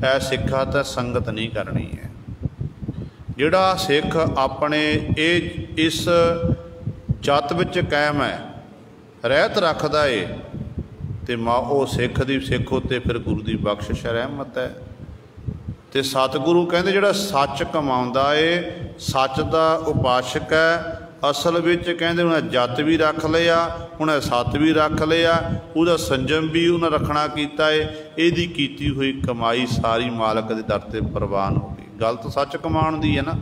ऐ सिक्खा तो संगत नहीं करनी है। जिहड़ा सिख अपने इस जत विच कायम है, रहत रखदा है, तो माँ वो सिख दी सिख उत्ते फिर गुरु की बख्शिश रहमत है। तो सतगुरु कहते जिहड़ा सच कमाउंदा है, सच का उपासक है, असल विच कहते उन्हें जत भी रख लिया, उन्हें सत भी रख लिया, उसका संजम भी उन्हें रखना कीता है, इहदी कीती हुई कमाई सारी मालक के दर ते प्रवान हो गई। गल तो सच कमाउण दी है ना,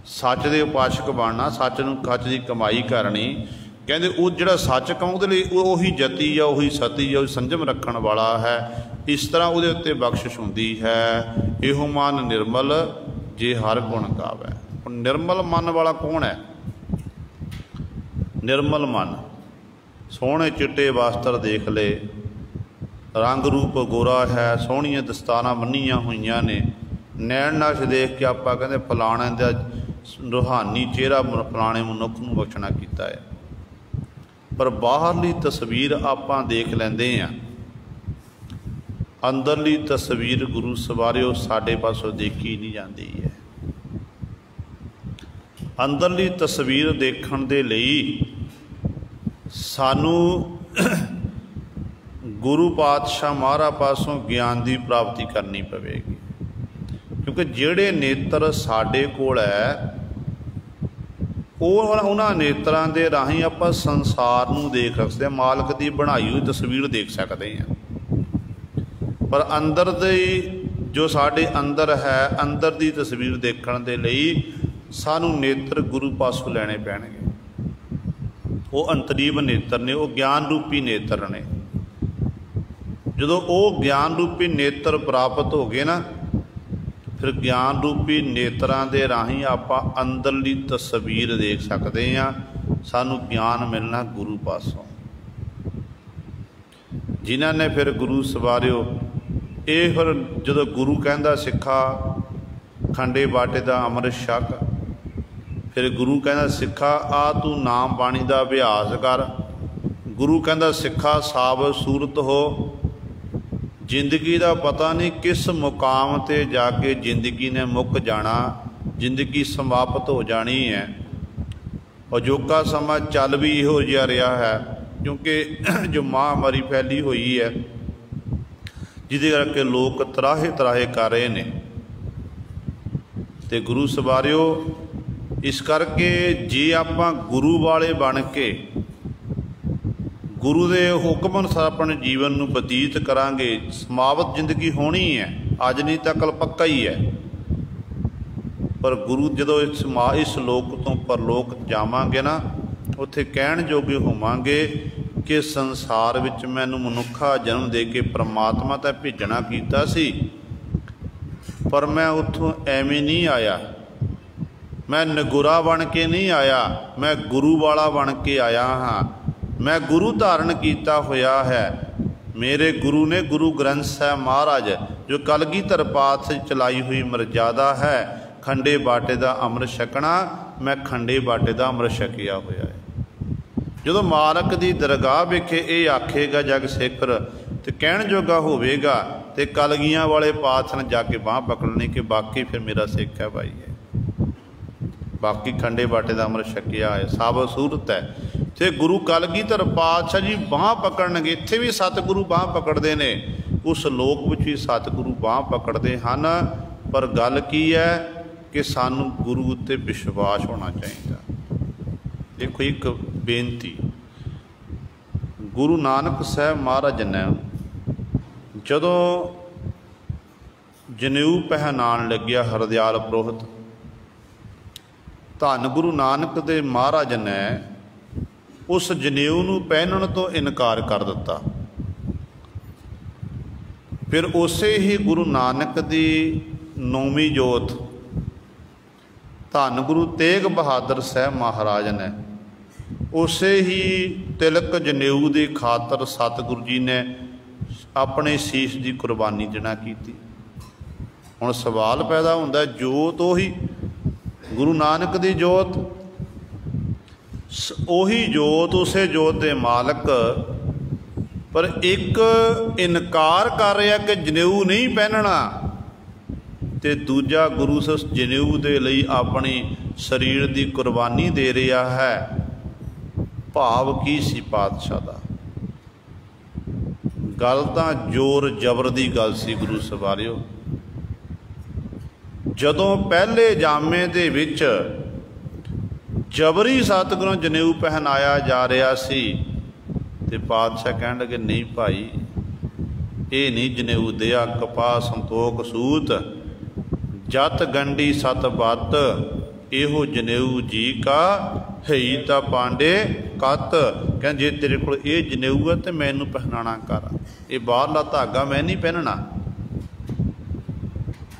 सच दे उपासक बनना, सच नूं सच की कमाई करनी। कहते वो जिहड़ा सच कमाउंदे लई उही जती आ, उही सती आ, संजम रखण वाला है। इस तरह उहदे उत्ते बख्शिश हुंदी है। इहो मन निर्मल जे हर गुण गावै। निर्मल मन वाला कौन है? निर्मल मन सोहणे चिट्टे वस्त्र देख ले, रंग रूप गोरा है, सोहणियां दस्तारां बन्नियां होईयां ने, नैण नक्श देख के आपां कहंदे फलाणे दा रूहानी चेहरा फलाणे मनुख नूं बख्शना कीता है। पर बाहरली तस्वीर आपां देख लैंदे आ, अंदरली तस्वीर गुरु सवारिओ साडे पासों देखी नहीं जाती है। अंदरली तस्वीर देखण दे लई सानू गुरु पातशाह महाराज पासों ज्ञान की प्राप्ति करनी पवेगी, क्योंकि जिहड़े नेत्र साडे कोल है उन्हां नेत्रां दे राहीं आपां संसार नूं देख सकते हैं, मालक की बनाई हुई तस्वीर देख सकते हैं। पर अंदर दे जो साडे अंदर है, अंदर की तस्वीर देखण दे लई सानू नेत्र गुरु पासों लैणे पैणगे। वो अंतरीव नेत्र ने, वो ज्ञान रूपी नेत्र ने। जदों वो ज्ञान रूपी नेत्र प्राप्त हो गए ना, फिर ज्ञान रूपी नेत्रां दे राहीं आपां अंदरली तस्वीर देख सकते हैं। सानू ज्ञान मिलना गुरु पासों। जिन्हां ने फिर गुरु सवारिओ ये फिर जदों गुरु कहंदा सिखा खंडे बाटे दा अमृत छक, फिर गुरु कहंदा सिखा आ तू नाम बाणी दा अभ्यास कर। गुरु कहंदा सिखा साबत सूरत हो, जिंदगी का पता नहीं किस मुकाम ते जाके जिंदगी ने मुक जाना, जिंदगी समाप्त हो जानी है। अजोका समा चल भी इहो जिहा रहा है, क्योंकि जो महामारी फैली हुई है जिहदे करके लोग तराहे तराहे कर रहे हैं। तो गुरु सवारिओ इस करके जे आपां गुरु वाले बन के गुरु के हुक्म अनुसार अपने जीवन को बतीत करांगे, समाप्त जिंदगी होनी है, अज नहीं तो कल पक्का ही है। पर गुरु जदों इस लोक तो परलोक जावांगे ना, उत्थे कहण जोगे होवांगे कि संसार विच मैनूं मनुखा जन्म दे के परमात्मा तां भेजना कीता सी, पर मैं उत्थों एवें नहीं आया, मैं नगुरा बन के नहीं आया, मैं गुरु वाला बन के आया हाँ। मैं गुरु धारण किया होया है। मेरे गुरु ने गुरु ग्रंथ साहिब महाराज जो कलगीधर पात से चलाई हुई मर्यादा है, खंडे बाटे का अमृत छकना, मैं खंडे बाटे का अमृत छकिया होया है। जो मालक की दरगाह विखे ये आखेगा जग सिखर तो कहण जोगा होवेगा, तो कलगियां वाले पातशाह ने जाके बाँह पकड़नी कि बाकी फिर मेरा सिख है भाई है, बाकी खंडे बाटे का अमृत छकिया है, साबत सूरत है। तो गुरु कलगीधर पातशाह जी बाँह पकड़नगे, इत्थे भी सतगुरु बाँह पकड़ते हैं, उस लोक विच भी सतगुरु बाँह पकड़ते हैं। पर गल की है कि सानू गुरु उत्ते विश्वास होना चाहिए। देखो एक बेनती, गुरु नानक साहब महाराज ने जदों जनेऊ पहनान लग्या हरदयाल पुरोहित, धन गुरु नानक दे महाराज ने उस जनेऊ नूं पहनण तो इनकार कर दिता। फिर उसे ही गुरु नानक दी 9वीं जोत धन गुरु तेग बहादुर साहब महाराज ने उसे ही तिलक जनेऊ की खातर सतगुरु जी ने अपने शीश की कुर्बानी देना की। हुण सवाल पैदा होंदा, जोत उही गुरु नानक दी जोत, उही जोत, उसे जोत दे मालक, पर एक इनकार कर रहा कि जनेऊ नहीं पहनना, ते दूजा गुरु उस जनेऊ दे लई अपनी शरीर की कुर्बानी दे रहा है। भाव की सी पातशाह दा, गल तां जोर जबर दी गल सी गुरु सवारियो। जदों पहले जामे दे विच जबरी सतगुरों जनेऊ पहनाया जा रहा सी ते पातशाह कहण लगे नहीं भाई ये नहीं जनेऊ दिया कपाह संतोख सूत जत गंडी सत बत इहो जनेऊ जी का है तां पांडे कत। कहते जे तेरे को ये जनेऊ है तो मैनू पहनाना कर, ये बाहरला धागा मैं नहीं पहनना।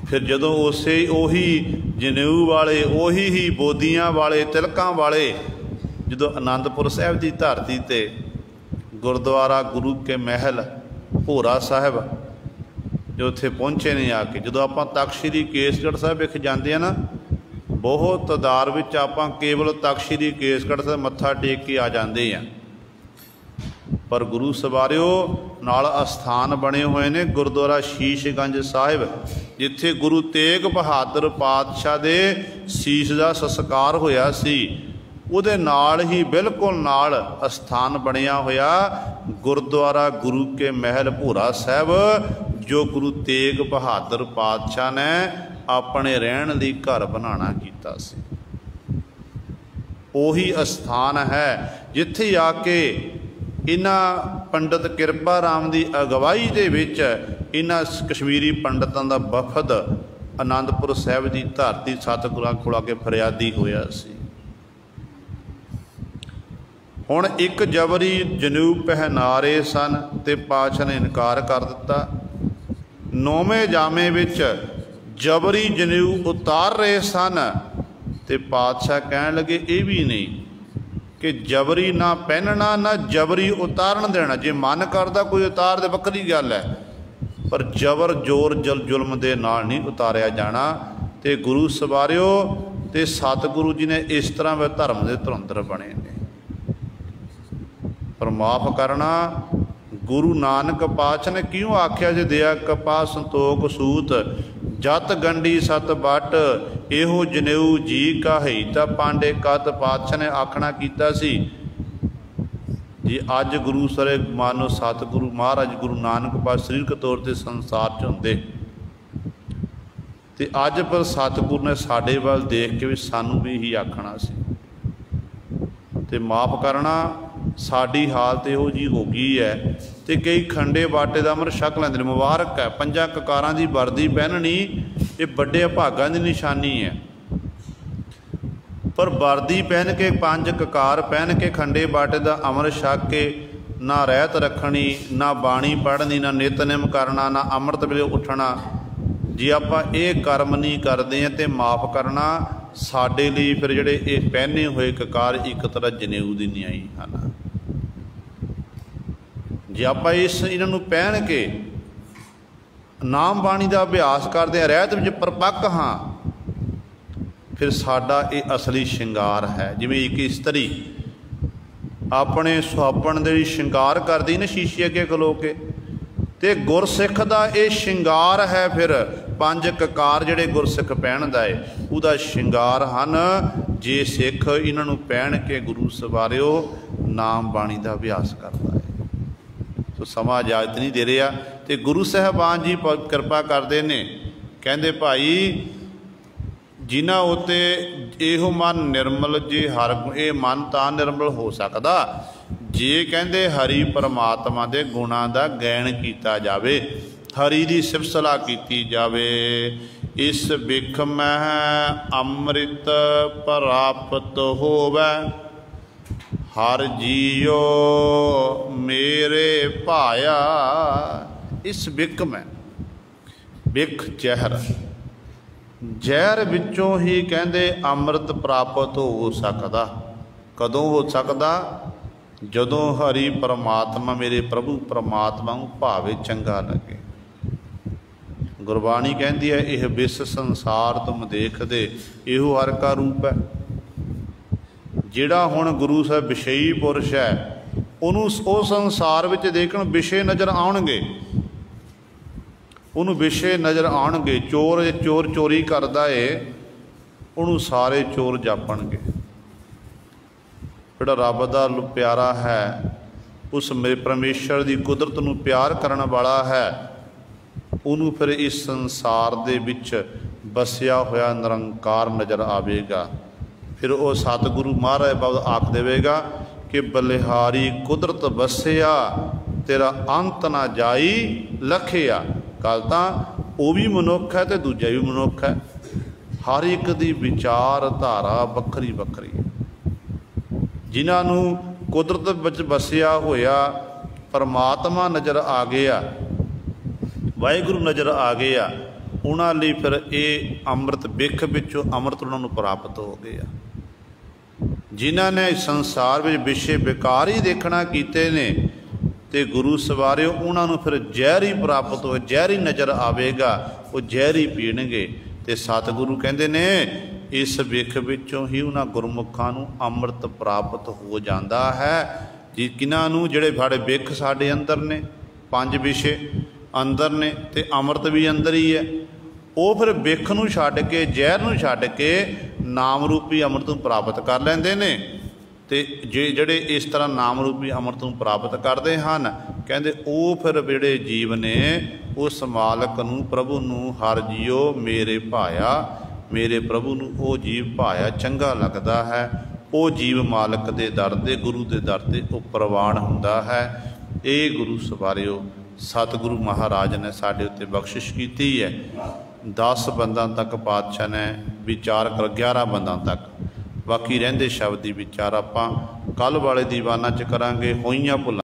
फिर जदों उसे उही जनेऊ वाले उही ही बोदियां वाले तिलकां वाले जदों आनंदपुर साहिब की धरती ते गुरुद्वारा गुरु के महल भोरा साहिब जो उत्थे पहुँचे ने आके, जदों आपां तख्त श्री केसगढ़ साहिब विख जांदे आ ना, बहुत तादाद विच आपां केवल तख्त श्री केसगढ़ साहिब मत्था टेक के आ जाते हैं। पर गुरु सवारियो नाल अस्थान बने हुए ने गुरुद्वारा शीशगंज साहिब, जिथे गुरु तेग बहादुर पातशाह दे शीश का संस्कार होया सी, उहदे नाल ही बिल्कुल नाल अस्थान बनिया होया गुरुद्वारा गुरु के महल भोरा साहिब, जो गुरु तेग बहादुर पातशाह ने अपने रहन लई घर बनाना कीता सी। ओही अस्थान है जिथे आके इन्हां पंडित किरपा राम की अगवाई दे विच इन्हां कश्मीरी पंडितां दा वफद आनंदपुर साहिब की धरती सतगुरां कोल आके फरियादी होया सी। हुण एक जबरी जनेऊ पहना रहे सन ते पातशाह ने इनकार कर दिता। नौवें जामे विच जबरी जनेऊ उतार रहे सन ते पातशाह कहण लगे ये भी नहीं कि जबरी ना पहनना ना जबरी उतारन देना। जे मन करदा कोई उतार दे वक्री गल है, पर जबर जोर जुल्म दे नाल नहीं उतारिया जाना। ते गुरु सवारियो ते सतगुरु जी ने इस तरह वे धर्म दे धुरंधर बने ने। पर माफ़ करना, गुरु नानक पातशाह ने क्यों आख्या जे दिया कपाह संतोख सूत जत गंडी सत बट इहो जनेऊ जी का है तां पांडे कत। पातशाह ने आखना कीता सी जी अज गुरु सरे मानो सतगुरु महाराज गुरु नानक पातशाह सरीरक तौर पर संसार च हुंदे ते अज पर सतगुरु ने साडे वल देख के भी सानू भी यही आखना सी। ते माफ़ करना, साडी हालत इहो जी हो गई है ते कई खंडे बाटे का अमृत छक लैंदे। मुबारक है, 5 ककारां दी वर्दी पहननी ये बड़े भागां दी निशानी है। पर वर्दी पहन के 5 ककार पहन के खंडे बाटे का अमृत छक के ना रहत रखनी, ना बाणी पढ़नी, ना नितनेम करना, ना अमृत वेले उठना, जे आपां ये कर्म नहीं करते हैं तो माफ़ करना साडे लई फिर जिहड़े ये पहने हुए ककार एक तरह जनेऊ दी न्याई हैं। जे आप इन्हों पहन के नाम बाणी का अभ्यास करते हैं, रहत विच परपक्क हाँ, फिर साडा ये असली श्रृंगार है। जिवें एक स्त्री अपने सुहापन दे श्रृंगार करदी ना शीशे अगे खलो के, ते गुरसिख का ये श्रृंगार है। फिर 5 ककार जिहड़े गुरसिख पहनदा है उहदा श्रृंगार हन। जे सिख इन्हों पहन के गुरु सवारियो नाम बाणी का अभ्यास करता है तो समा इजाजत नहीं दे रहा। तो गुरु साहबान जी कृपा करते हैं, कहते भाई जिन्हां उत्ते इहो मन निर्मल जे हर ये मन तां निर्मल हो सकदा जे कहते हरि परमात्मा के गुणां का गैन किया जाए, हरि की सिफत सलाह की जाए। इस बिख मह अमृत प्राप्त होवै हर जियो मेरे भाया। इस बिक में बिख जहर, जहर विचों ही कहते अमृत प्राप्त हो सकता। कदों हो सकता? जदों हरि परमात्मा मेरे प्रभु परमात्मा नूं भावे चंगा लगे। गुरबाणी कहती है यह विस संसार तुम देखदे इहो हर का रूप है। जिहड़ा हुण गुरु साहब विषयी पुरुष है उन्होंने संसार विच देखण विषय नज़र आउणगे, उन्होंने विषय नज़र आउणगे। चोर चोर चोरी करदा है उन्होंने सारे चोर जापणगे। जिहड़ा रब दा प्यारा है उस मेरे परमेश्वर की कुदरत नूं प्यार करन वाला है, उन्होंने फिर इस संसार दे विच बसिया होया निरंकार नज़र आवेगा। फिर वो सतगुरु महाराज बाबा आख देवेगा कि बलिहारी कुदरत बसिया तेरा अंत ना जाई लखिया। कल तो वह भी मनुख है तो दूजा भी मनुख है। हर एक दी विचारधारा वक्री वक्री। जिन्होंने कुदरत विच बसिया होया परमात्मा नज़र आ गया, वाहिगुरू नज़र आ गया, उन्हां लई फिर ये अमृत बिख विचों अमृत उन्होंने प्राप्त हो गया। जिन्हां ने संसार में विषय बेकार ही देखना कीते ने ते गुरु सवारे उन्होंने फिर जहर ही प्राप्त हो, जहर ही नज़र आवेगा, वो जहर ही पीणगे। ते सतगुरु कहते ने इस विख विचों ही उन्हां गुरमुखां नूं अमृत प्राप्त हो जाता है। जी किन्हां नूं जिहड़े साडे विख साडे अंदर ने, 5 विषय अंदर ने ते अमृत भी अंदर ही है, वो फिर विख नूं छड्ड के जहर नूं छड्ड के नाम रूपी अमृत नूं प्राप्त कर लैंदे ने। ते जिहड़े इस तरह नाम रूपी अमृत नूं प्राप्त करते हैं, कहते वो फिर जिहड़े जीव ने उस मालक नूं प्रभु नूं हर जियो मेरे भाया, मेरे प्रभु नूं वो जीव भाया चंगा लगता है। वो जीव मालक के दर दे गुरु के दर से वो प्रवान हुंदा है। ये गुरु सवारियो सतगुरु महाराज ने साढ़े उत्ते बख्शिश की है। 10 बंदा तक पातशाह ने विचार कर, 11 बंदा तक, बाकी रहिंदे शब्द की विचार आपां कल वाले दीवाना च करांगे। होइयां भुलां